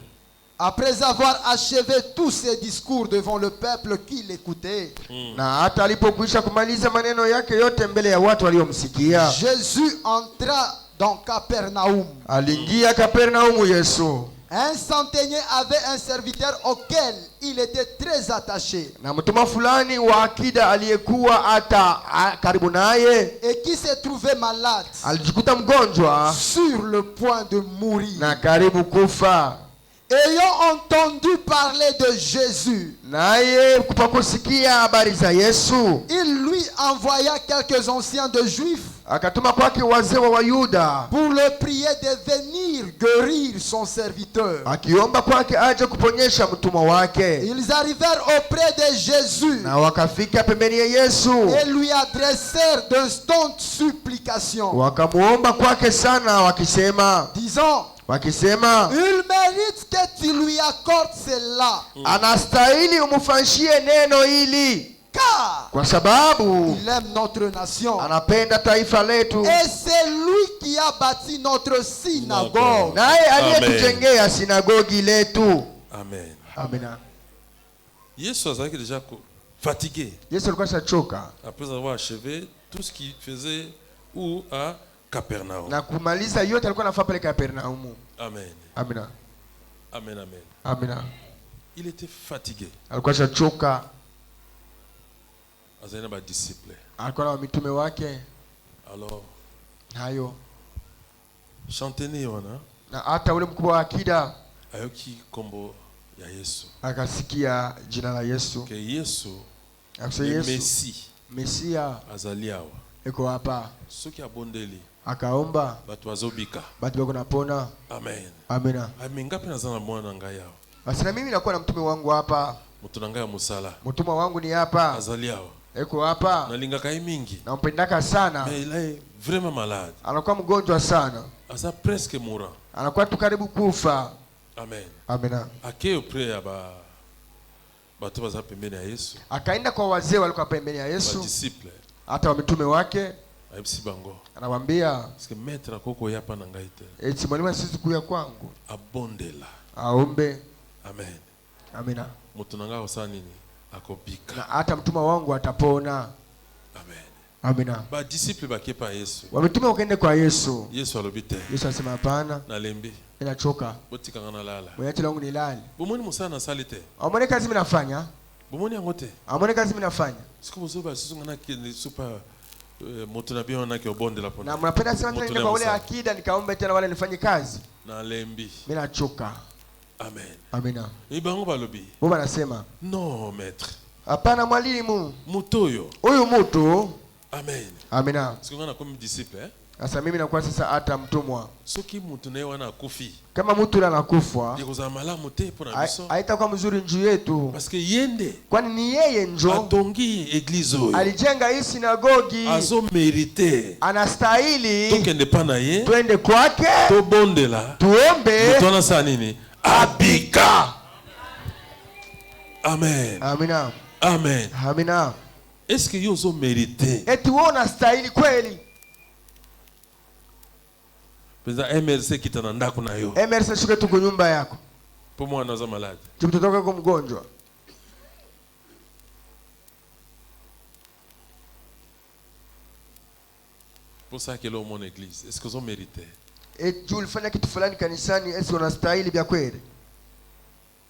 Après avoir achevé tous ses discours devant le peuple qui l'écoutait, na hata alipokwisha kumaliza maneno yake yote mbele ya watu waliomsikia, Jésus entra dans Capernaum. Aliingia Kapernaumu Yesu. Un centenier avait un serviteur auquel il était très attaché. Na mtuma fulani wa akida aliyekuwa hata karibu naye, et qui se trouvait malade, alijikuta mgonjwa, sur le point de mourir. na karibu kufa. Ayant entendu parler de Jésus, naye kupakusikia habari za Yesu, il lui envoya quelques anciens de Juifs akatuma kwake wazee wa Wayuda pour le prier de venir guérir son serviteur. akiomba kwake aje kuponyesha mtumwa wake. Ils arrivèrent auprès de Jésus Na wakafika pembeni ya Yesu, et lui adressèrent d'instantes supplications, wakamuomba kwake sana wakisema, il mérite que tu lui accordes cela, anastahili umufanyishie neno hili, car kwa sababu il aime notre nation, anapenda taifa letu, et c'est lui qui a bâti notre synagogue. naye aliyetujengea sinagogi letu. Amen. Amina. Yesu azalaki déjà fatigué. Yesu alikuwa shachoka Après avoir achevé tout ce qu'il faisait ou à Capernaum. na kumaliza yote alikuwa anafanya pale Kapernaumu. Amen. Amina. Amen, amen. Amina. Il était fatigué. Alikuwa shachoka. Azalina ba disciple. Alikuwa na mitume wake. Alors Hayo. chanteni wana. Na hata ule mkubwa wa akida Ayoki kombo ya Yesu. akasikia jina la Yesu. Que Yesu Akasema Messi. Mesia Azaliawa. eko hapa. Soki abondeli. Akaomba Batu azobika. batu bako napona. Amen. Amina. Amingapi nazana mwana ngai yao. Basi na mimi nakuwa na mtume wangu hapa. Mutu nanga ya musala. Mtumwa wangu ni hapa. Azaliawa. Eko hapa. Nalingaka ye mingi. Nampendaka sana. Mais il est vraiment malade. Anakuwa mgonjwa sana. Asa presque mourant. Anakuwa tu karibu kufa. Amen. Amina. Akeo pre ya batu baza pembeni ya Yesu. Akaenda kwa wazee walikuwa pembeni ya Ba Yesu. disciple. Hata wa mitume wake. Aibisi bango. Anawaambia, Parce que maître akoko yapa na ngai te. eti mwalimu sisi kuya kwangu. Abondela. Aombe. Amen. Amina. Mutu nanga osa nini? Akobika. Na hata mtumwa wangu atapona. Amen. Amina. Ba disciple bakepa Yesu. Wamitume wakaenda kwa Yesu. Yesu alobite. Yesu alisema hapana. Nalembi. Ninachoka. Botika ngana lala. Mwenye langu ni lali. Bomoni musana salite. Amone kazi mimi nafanya. Bomoni angote. Amone kazi mimi nafanya. Siku bozoba sisu ngana ki super mutu na biona ke obondela pona. Na mnapenda sema tena nende kwa ule akida nikaombe tena wale nifanye kazi. Nalembi. Mimi nachoka. Amen. Amina. Ibango balobi. Baba anasema, non maître. Hapana mwalimu. Mutoyo. Huyu mtu. Amen. Amina. Siku ngana comme disciple eh? Sasa mimi nakuwa sasa hata mtumwa. Soki mutu naye wana kufi. Kama mtu anakufa, Dikoza malamu te pona biso. Haitakuwa mzuri njuu yetu. Parce que yende. Kwani ni yeye njo atongi église oyo. Alijenga hii sinagogi. Azo mérité. Anastahili. Tokende pa na ye. Twende kwake. Tobondela. Tuombe. Mutona sa nini? Abika. Amen. Amina. Amen. Amina. Est-ce que yo zo mérité? Eti wewe unastahili kweli? Pesa MRC kitana ndako na yo. MRC shuka tu kwa nyumba yako. Pomo anaza malade. Mtoto wako mgonjwa. Pour ça que l'homme mon église, est-ce que vous mérité? Et tu ulifanya kitu fulani kanisani, est-ce unastahili vya kweli?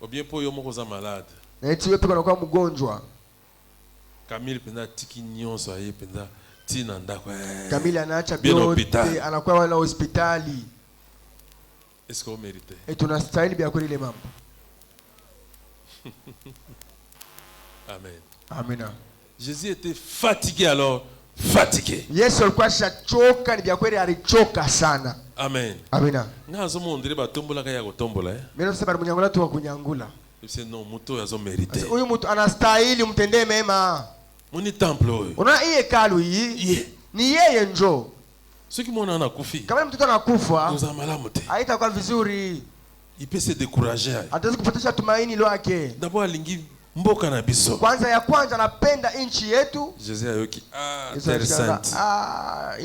Ou bien pour yo moko za malade. Na eti wewe pekee unakuwa mgonjwa. Camille penda tiki nyonso aye penda tina ndako. Camille anaacha vyote, anakuwa wala hospitali. Est-ce que vous méritez? Et tunastahili vya kweli ile mambo. Amen. Amina. Jésus était fatigué alors fatigué. Yesu alikuwa ashachoka, ni vya kweli alichoka sana. Amen. Amina. Ngazo mondire batombola kaya kutombola Mimi nasema munyangula tu wa kunyangula. C'est non muto yazo mériter. Huyu mtu anastahili umtendee mema. Muni temple huyu. Unaona hii hekalu hii? Ni yeye njoo. Ceux qui m'ont anakufi. Kama mtoto anakufa, nous amalamu te. haitakuwa vizuri. Il peut se décourager. Ataweza kupotea tumaini lake. D'abord alingi mboka na biso. Kwanza anapenda nchi yetu. Jésus ayoki terre sainte.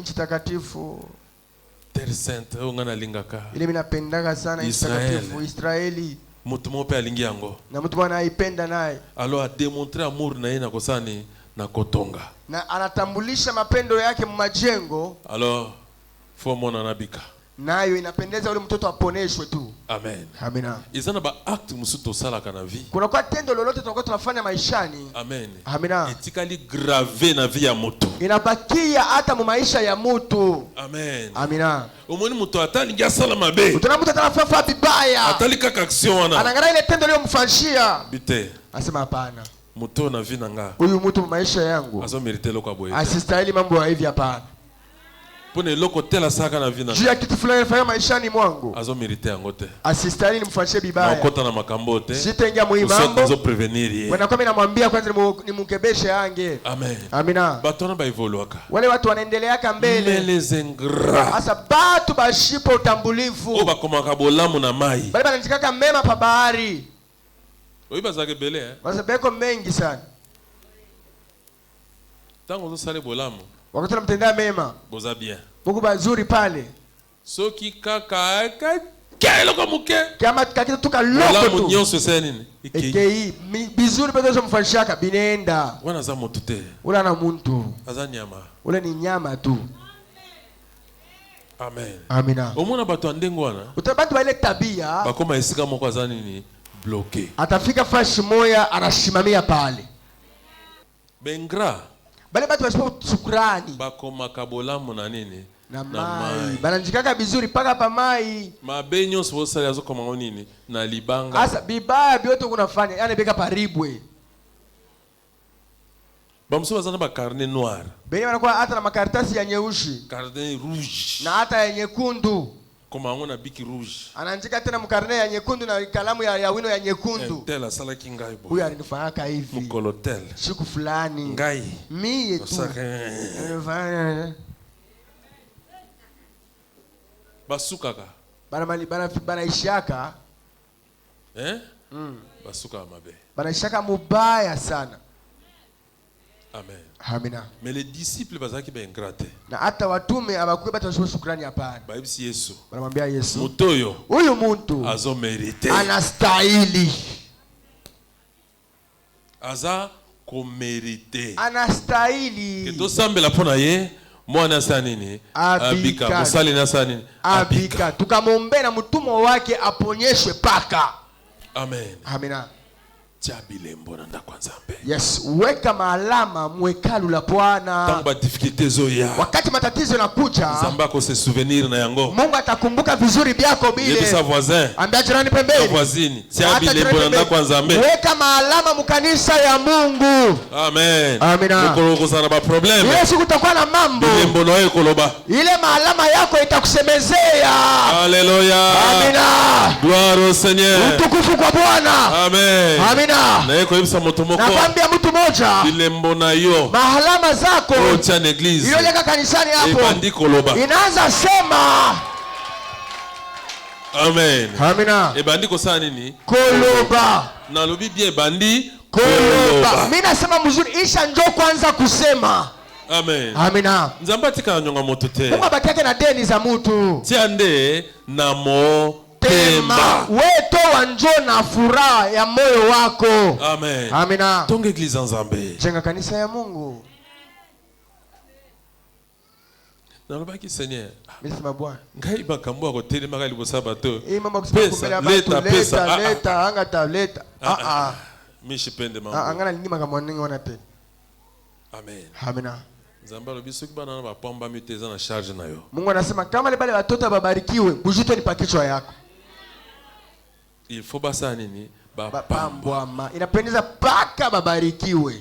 Nchi takatifu. Terre sainte ongana lingaka. Ile mimi napendaga sana nchi takatifu Israeli. Mutu mope alingi yango. Na mtu mwana aipenda naye. Alors a démontrer amour na yena kosani na kotonga. Na anatambulisha mapendo yake majengo. Alors faut mona nabika. Nayo inapendeza ule mtoto aponeshwe tu. Amen. Amina. Izana ba acte musuto sala kana vie. Kuna kwa tendo lolote tunakuwa tunafanya maishani. Amen. Amina. Etikali gravé na vie ya mutu. Inabakia hata mu maisha ya mutu. Amen. Amina. Omoni mutu atali ngia sala mabe. Utaona mtu atafanya vibaya. Atali kaka action wana. Anaangalia ile tendo lilomfanyia. Bite. Asema hapana. Mutu na vie nanga. Huyu mtu mu maisha yangu. Azo mériter loko boye. Asistahili mambo ya hivi hapana. Pone loko tela saka na vie nanga. Juu ya kitu fulani fanya maishani mwangu. Azo mériter angote. Asistahili nimfanyie vibaya. Na ukota na makambo te. Sitaingia mu mambo. Azo prevenir ye. Bwana kwa mimi namwambia kwanza nimukebeshe ange. Amen. Amina. Batona ba evoluaka. Wale watu wanaendeleaka mbele. Les ingrats. Sasa batu bashipo utambulivu. Oba komaka bolamu na mai. Bali banajikaka mema pa bahari. Oiba zake bele eh. Wasa beko mengi sana. Tango zo sale bolamu. Wakati tunamtendea mema. Boza bien. Mungu bazuri pale. Soki kaka kelo ko muke. Kama kakitu tuka loko tu. Bolamu nyonso se nini? Ekei bizuri bezo mfanyishaka binenda. Wana za motu te. Ula na muntu. Aza nyama. Ule ni nyama tu. Amen. Amina. Omona bato andengo wana. Utabatu ile tabia. Bakoma esika moko aza nini? Bloqué. Atafika fashi moya anashimamia pale. Bengra. Bale batu wasipo shukrani. Bakoma kabolamu na nini? Na mai. Bananjikaka bizuri paka pa mai. Mabenyo so sala yazo koma nini? Na libanga. Asa bibaya bioto kunafanya. Yani beka paribwe. Bamso bazana ba carnet noir. Benye wanakuwa hata na makaratasi ya nyeusi. Carnet rouge. Na hata ya nyekundu. Koma ngona biki rouge. Anaandika tena mkarne ya nyekundu na kalamu ya wino ya nyekundu. Tela sala kingai bo. Huyu alinifanyaka hivi. Mukolotel. Siku fulani. Ngai. Mie tu. Basukaka. Bana ishaka. Basuka mabe. Bana ishaka mubaya sana. Amen. Amina. Mais les disciples bazaki ba ingrate. Na hata watume abakuwe bata shukrani hapana. Baibisi Yesu. Wanamwambia Yesu. Mutoyo. Huyu muntu azo mériter. Anastahili. Aza ko mériter. Anastahili. Keto sambela pona ye. Mwana sa nini? Abika. Musali na sa nini? Abika. Tukamwombe na mtumo wake aponyeshwe paka. Amen. Amina. Yes, weka maalama mwekalu la Bwana. Wakati matatizo yanakuja, Mungu atakumbuka vizuri byako bile. Ambia jirani pembeni. Weka maalama mkanisa ya Mungu. Amen. Amina. Yesu kutakuwa na mambo. Ile maalama yako itakusemezea. Haleluya. Amina. Gloire au Seigneur. Utukufu kwa Bwana. Amen. Amina. Nakwambia mtu moja, mahalama zako iliyoleka kanisani hapo inaanza sema. Amen. Amina. Ebandiko sana nini? Koloba. Na lobi bien bandi koloba. Mimi nasema mzuri isha njoo kwanza kusema. Amen. Amina. Nzamba tika nyonga moto te. Mungu abakiake na deni za mtu. Tiande na mo Pemba. Weto wanjo na furaha ya moyo wako. Amen. Amina. Tonge eglise nzambe. Jenga kanisa ya Mungu. Nalobaki Seigneur. Mimi sema Bwana. Ngai bakambo akotele maka libosa bato. Mama kusema kumbele bato leta anga tableta. Mimi shipende mambo. Angana nini makamwaninga wana tena. Amen. Amina. Nzamba lobiso kibana na bapamba miteza na charge nayo. Mungu anasema kama wale watoto babarikiwe, bujute ni pakichwa yako. Il faut basa nini? Bapambwa. Inapendeza paka babarikiwe.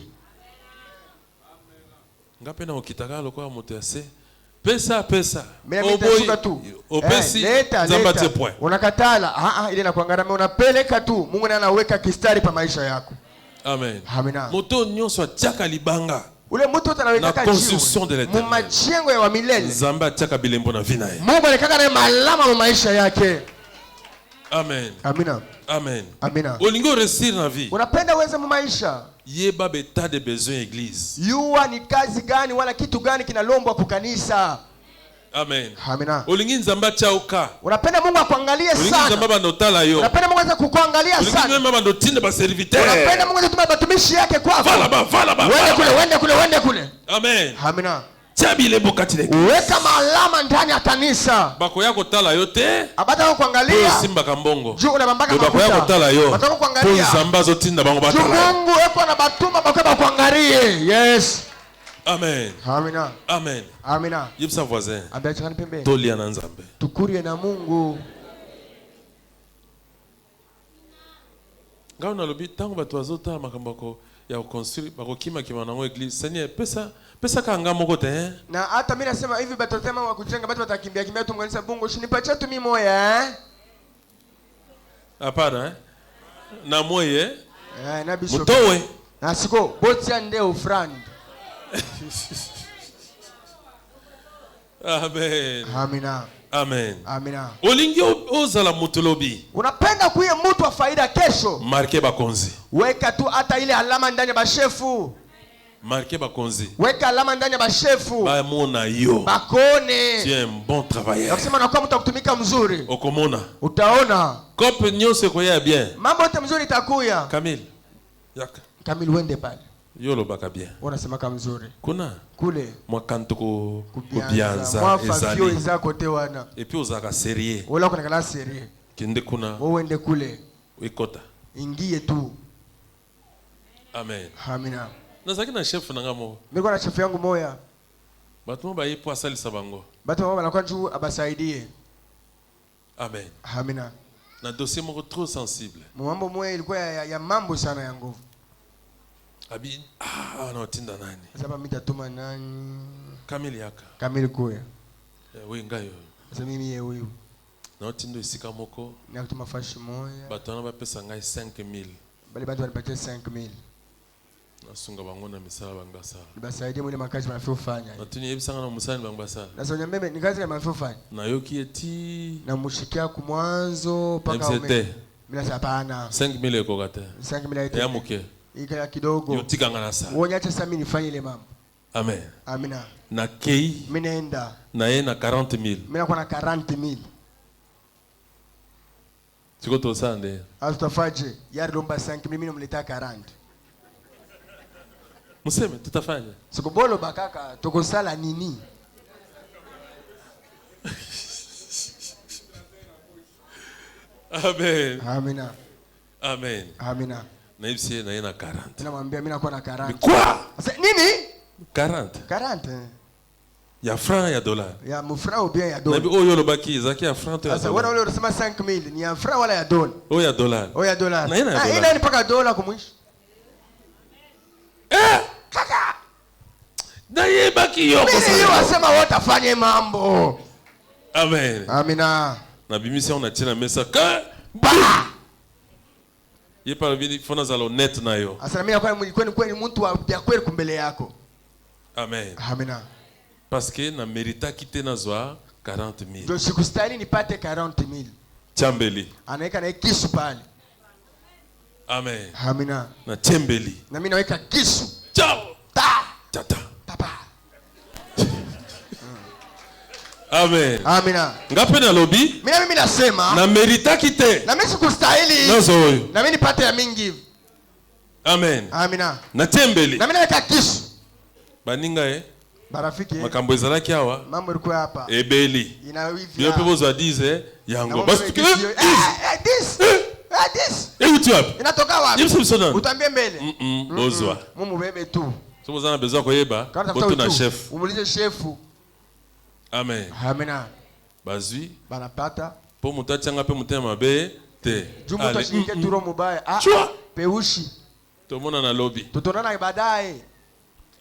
Ngapena okitaka lokwa moto ase. Pesa. Mimi tu. Opesi zambate point. Unakatala. Ile nakuangalia unapeleka tu. Mungu ndiye anaweka kistari pa maisha yako. Amen. Amina. Moto nyonso ataka libanga. Ule mtu anaweka construction de l'éternel. Mumajengo ya milele. Zamba ataka bilembo na vina ye. Mungu alikaka na malama mu maisha yake. Amen. Amina. Amen. Amina. Olingo réussir na vie. Unapenda uweze mu maisha. Yeba beta de besoin église. Yua ni kazi gani wala kitu gani kinalombwa kwa kanisa. Amen. Amina. Olingi nzamba chauka. Unapenda Mungu akuangalie sana. Olingi nzamba bandotala yo. Unapenda Mungu aweze kukuangalia sana. Olingi nzamba bandotinda ba serviteur. Unapenda Mungu aweze batumishi yake kwako. Vala ba. Wende kule. Amen. Amina. Chabile bokatile. Weka malama ndani ya kanisa. Bako yako tala yote. Abata kuangalia. Simba kambongo. Juu unabambaka mafuta. Bako yako tala yo. Bataka kuangalia. Nzamba zotinda bango batala. Mungu eko na batuma bako kuangalie. Yes. Amen. Amina. Amen. Amina. Yipsa voisin. Abachana pembe. Tolia na nzambe. Tukurie na Mungu. Ngao na lobi tango batu azota makambako ya construire bako kima nango église. Seigneur pesa kanga moko te. Na hata mimi nasema hivi batatema wa kujenga batu watakimbia tu mwanisa Mungu shinipacha tu mimi moya Hapana Na moye na bishop. Mutowe. Na siko botia ndeo friend. Amen. Amina. Amen. Amina. Olingi ozala mutulobi. Unapenda kuye mtu wa faida kesho. Marke bakonzi. Weka tu hata ile alama ndani ya bashefu. Marke bakonzi. Weka alama ndani ya bashefu. Ba mona yo. Bakone. Tu es un bon travailleur. Nakisema na kwa mtakutumika mzuri. Okomona. Utaona. Kope nyose koya bien. Mambo yote mzuri itakuya. Camille. Yaka. Camille wende pale. Yolo baka bien. Unasema kama mzuri. Kuna kule mwakanto kubianza ezali. Eza kote wana. Et puis ozaka sérieux. Wala kuna kala sérieux. Kinde kuna. Wende kule. Wikota. Ingie tu. Amen. Amina. Nazaki na chef nanga mo. Mimi na chef yangu moya. Batu mo bayi po asali sabango. Batu mo banakuwa njoo abasaidie. Amen. Amina. Na dossier moko trop sensible. Mambo moya ilikuwa ya mambo sana ya nguvu. Abi wanaotinda nani? Sasa mimi nitatuma nani? Camille yaka. Camille kuya. Wewe ngayo. Sasa mimi yeye huyu. Na otindo isika moko. Na kutuma fashi moya. Batana ba pesa ngai 5000. Bali bantu wanipatia 5000. Nasunga bango na misala bangbasala. Nibasaidie mwile makazi wanafanya. Natuni yebisanga na musani bangbasala. Na sasa nyambe ni kazi ya wanafanya. Na yoki eti na mushikia kumwanzo paka ume. Mimi nasema hapana. 5000 eko kata. 5000 eti. Ya muke. Ika kidogo. Yotika ngana sa. Uonyache sasa mimi nifanye ile mambo. Amen. Amina. Na kei. Mimi naenda. Na yeye na 40000. Mimi nakuwa na 40000. Siko to sande. Tutafaje? Yari lomba 5000 mimi namletea 40. Museme tutafanya. Sikubolo bakaka tukosala nini? Amen. Amina. Amen. Amina. Na ibsi na yeye na 40. Ninamwambia mimi nakuwa na 40. Kwa? Nini? 40. 40. Ya franc ya dollar. Ya mfranc ou bien ya dollar. Nabi oyo lobaki zaki ya franc to ya dollar. Sasa wana wale wanasema 5000 ni ya franc wala ya dollar? Oyo ya dollar. Oyo ya dollar. Na ina ya dollar. Ina ni paka dollar kumwisho. Kaka. Na yeye baki yoko sana. Mimi wasema wote afanye mambo. Amen. Amina. Na bimisi on atina mesa ka ba. Ye para vidi fona za honnête na yo. Asana mimi kwa kweli mtu wa kweli kumbele yako. Amen. Amina. Parce que na mérita kite na zwa 40000. Ndio sikustahili nipate 40000. Chambeli. Anaweka na kisu pale. Amen. Amina. Na chembeli. Na mimi naweka kisu. Chao. Ta. Tata. Papa. Amen. Amina. Ngape na lobby? Mimi nasema na mérita kite. Na mimi sikustahili. Nazo huyo. Na mimi nipate ya mingi. Amen. Amina. Na chembeli. Na mimi naweka kisu. Baninga Barafiki. Makambo ezalaki hawa. Mambo ilikuwa hapa. Ebeli. Inawivia. Bio pepo zo dize yango. Basi tukiwe. This. Uti wapi? Inatoka wapi? Jimso msona. Utambie mbele. Ozwa. Mumu bebe tu. Somo zana besoin koyeba. Boto na chef. Umulize chefu. Amen. Amina. Bazui. Banapata. Po mutachanga pe mutema mabe te. Jumu tashike turo mubaya. Chua. Peushi. Tomona na lobby. Tutonana baadaye.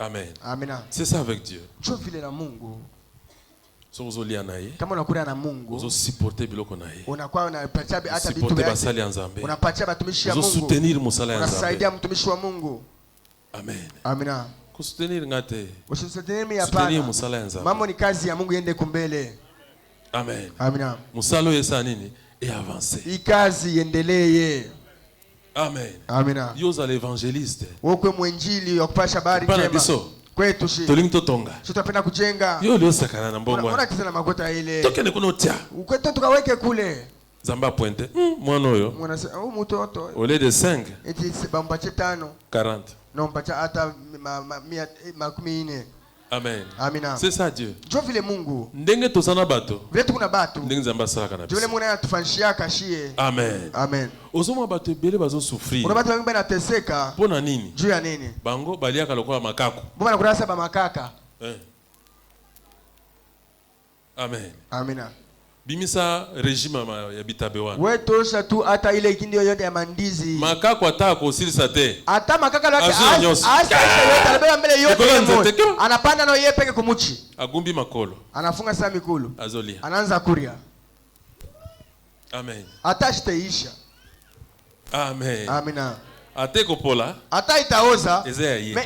Amen. Amina. C'est ça avec Dieu. Njoo vile na Mungu. So uzolia naye. Kama unakula na Mungu. Uzo supporter biloko naye. Unakuwa unapatia hata vitu vyake. Basali ya Nzambe. Unapatia batumishi ya Mungu. Uzo soutenir musala ya Nzambe. Unasaidia mtumishi wa Mungu. Amen. Amina. Kusoutenir ngate. Usisoutenir mimi hapana. Soutenir musala ya Nzambe. Mambo ni kazi ya Mungu iende kumbele. Amen. Amina. Musalo yesa nini? Et avancer. Hii kazi iendelee. Amen. Amina. Yoza l'évangéliste. Wewe mwenjili wa kupasha habari njema. Kwetu shi. Tolintotonga. Tutapenda kujenga. Yo leo sakana na mbongo. Unaona kisa na makota ile. Tokene kuno tia. Ukwetu tukaweke kule. Zamba pointe. Mwana huyo. Mwana mtoto. Au lieu de 5. Eti bampache 5. 40. Non mpacha hata 400. Amen. Amina. C'est ça Dieu. Njoo vile Mungu. Ndenge tosana bato. Vile tukuna batu. Ndenge Nzambe salaka na biso. Vile Mungu anatufanyia kashie. Amen. Amen. Ozoma bato ebele bazo souffrir. Kuna batu wengi banateseka. Pona nini? Juu ya nini? Bango baliaka lokola makako. Mbona nakurasa ba makaka? Amen. Amina. Bimisa régime ya bitabe wana. Wewe tosha tu hata ile ikindi yoyote ya mandizi. Makako ataka kusilisa te. Hata makaka lake asabeba mbele yote. Anapanda na yeye peke kumuchi. Agumbi makolo. Anafunga saa mikulu. Azolia. Anaanza kuria. Amen. Hata shiteisha. Amen. Amina. Ateko pola. Hata itaoza.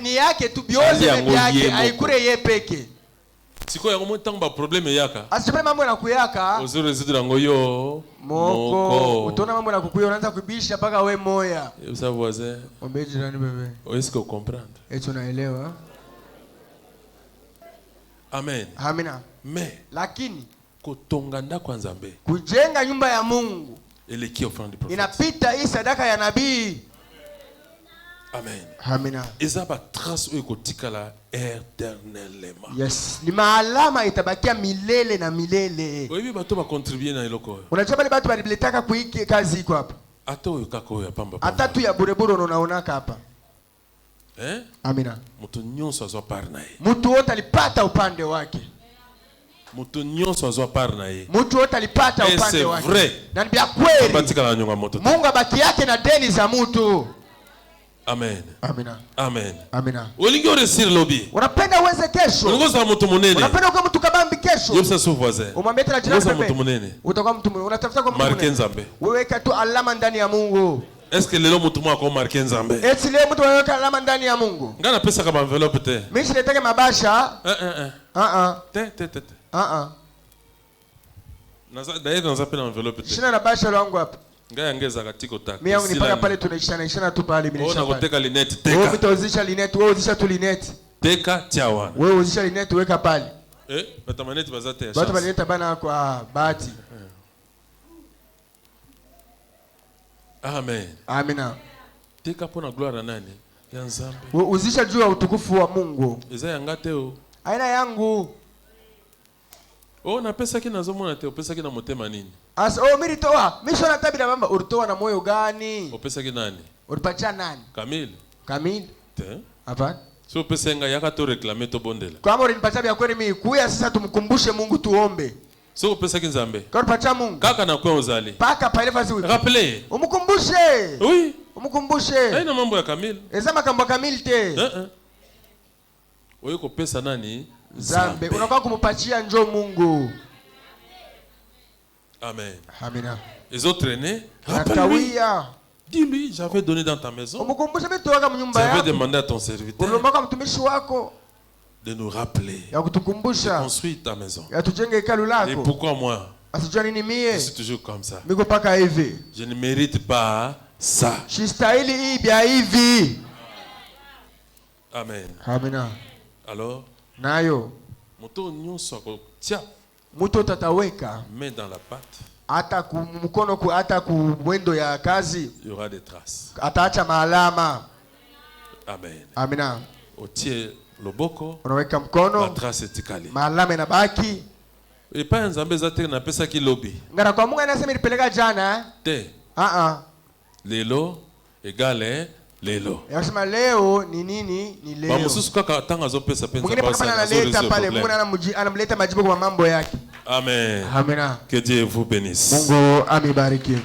Ni yake tu bioze ni yake aikure yeye peke. Siko ya ngomo tango ba problème yaka. Asipe mambo na kuyaka. Ozuru résoudre ngoyo. Moko. Utaona mambo na kukuya unaanza kubisha paka we moya. Usa voisin. Ombe jirani bebe. Est-ce que vous comprenez? Eti unaelewa? Amen. Amina. Mais lakini kutonga ndako ya Nzambe. Kujenga nyumba ya Mungu. Ile qui offrande du prophète. Inapita hii sadaka ya nabii. Amen. Amina. Ezaba trace oyo kotikala éternellement. Yes. Ni maalama itabakia milele na milele. Oyebi bato ba contribuer na iloko. Unajua bale batu baliletaka kuiki kazi iko hapa. Hata oyo kaka oyo pamba. Hata tu ya burebure unaona hapa. Amina. Mutu nyonso azwa part na ye. Mutu wote alipata upande wake. Mutu nyonso azwa part na ye. Mutu wote alipata upande wake. C'est vrai. Na ni bia kweli. Batikala nyonga moto. Mungu abaki yake na deni za mutu. Amen. Amina. Amen. Amina. Olingi oresir lobi. Unapenda uweze kesho. Ungoza mtu munene. Unapenda uwe mtu kabambi kesho. Yebisa sio voisin. Umwambie tena jirani pembe. Ungoza mtu munene. Utakuwa mtu munene. Unatafuta kwa mtu munene. Marke Nzambe. Weka tu alama ndani ya Mungu. Est-ce que lelo mtu mwako marke Nzambe? Eti leo mtu anaweka alama ndani ya Mungu. Ngana pesa kama envelope te. Mimi sileteke mabasha. Te. Naza d'ailleurs naza pena envelope te. Sina na basha langu hapa. Ngaya ngeza katiko taka. Mimi yangu nipaka pale tunaishana tu pale mimi nisha. Ona kuteka lineti teka. Wewe utauzisha lineti, wewe uzisha tu lineti. Teka tiawana. Wewe uzisha lineti weka pale. Batamaneti bazate ya chance. Batu baneta bana kwa bahati. Amen. Amina. Teka pona gloire nani? Ya Nzambe. Wewe uzisha juu ya utukufu wa Mungu. Eza yangate o. Aina yangu. Na pesa kina zomona te, pesa kina motema nini? Mimi toa. Mimi sio natabira mama, ulitoa na moyo gani? Pesa kina nani? Ulipatia nani? Camille. Te? Hapana. So pesa nga yaka to reclamer to bondela. Kama ulinipatia vya kweli mimi, kuya sasa tumkumbushe Mungu tuombe. So pesa kinzambe. Kwa ulipatia Mungu. Kaka na kwa uzali. Paka pale vazi wewe. Rappelez. Umkumbushe. Oui. Umkumbushe. Haina mambo ya Camille. Ezama mambo ya Camille te. Wewe ko pesa nani? Nzambe. Unakuwa kumpatia njoo Mungu. Amen. Amina. Les autres aînés, rappelle-lui. Dis-lui, j'avais donné dans ta maison. J'avais demandé à ton serviteur de nous rappeler, de construire ta maison. Et pourquoi moi? Je suis toujours comme ça. Je ne mérite pas ça. Amen. Alors, moto nyonso tia muto tataweka main dans la pâte. Hata mkono hata mwendo ya kazi. Il y aura des traces. Ataacha maalama. Amen. Amina. Otie loboko. Unaweka mkono. La trace etikali. Maalama inabaki. E pa Nzambe zate na pesa ki lobi. Ngara kwa Mungu anasema nilipeleka jana. Te. Lelo egale lelo. Yasema leo ni nini? Ni leo. Bamususu kaka tanga zo pesa penza basa. Mungu analeta pale, Mungu anamleta majibu kwa mambo yake. Amen. Amina. Que Dieu vous bénisse. Mungu amibariki.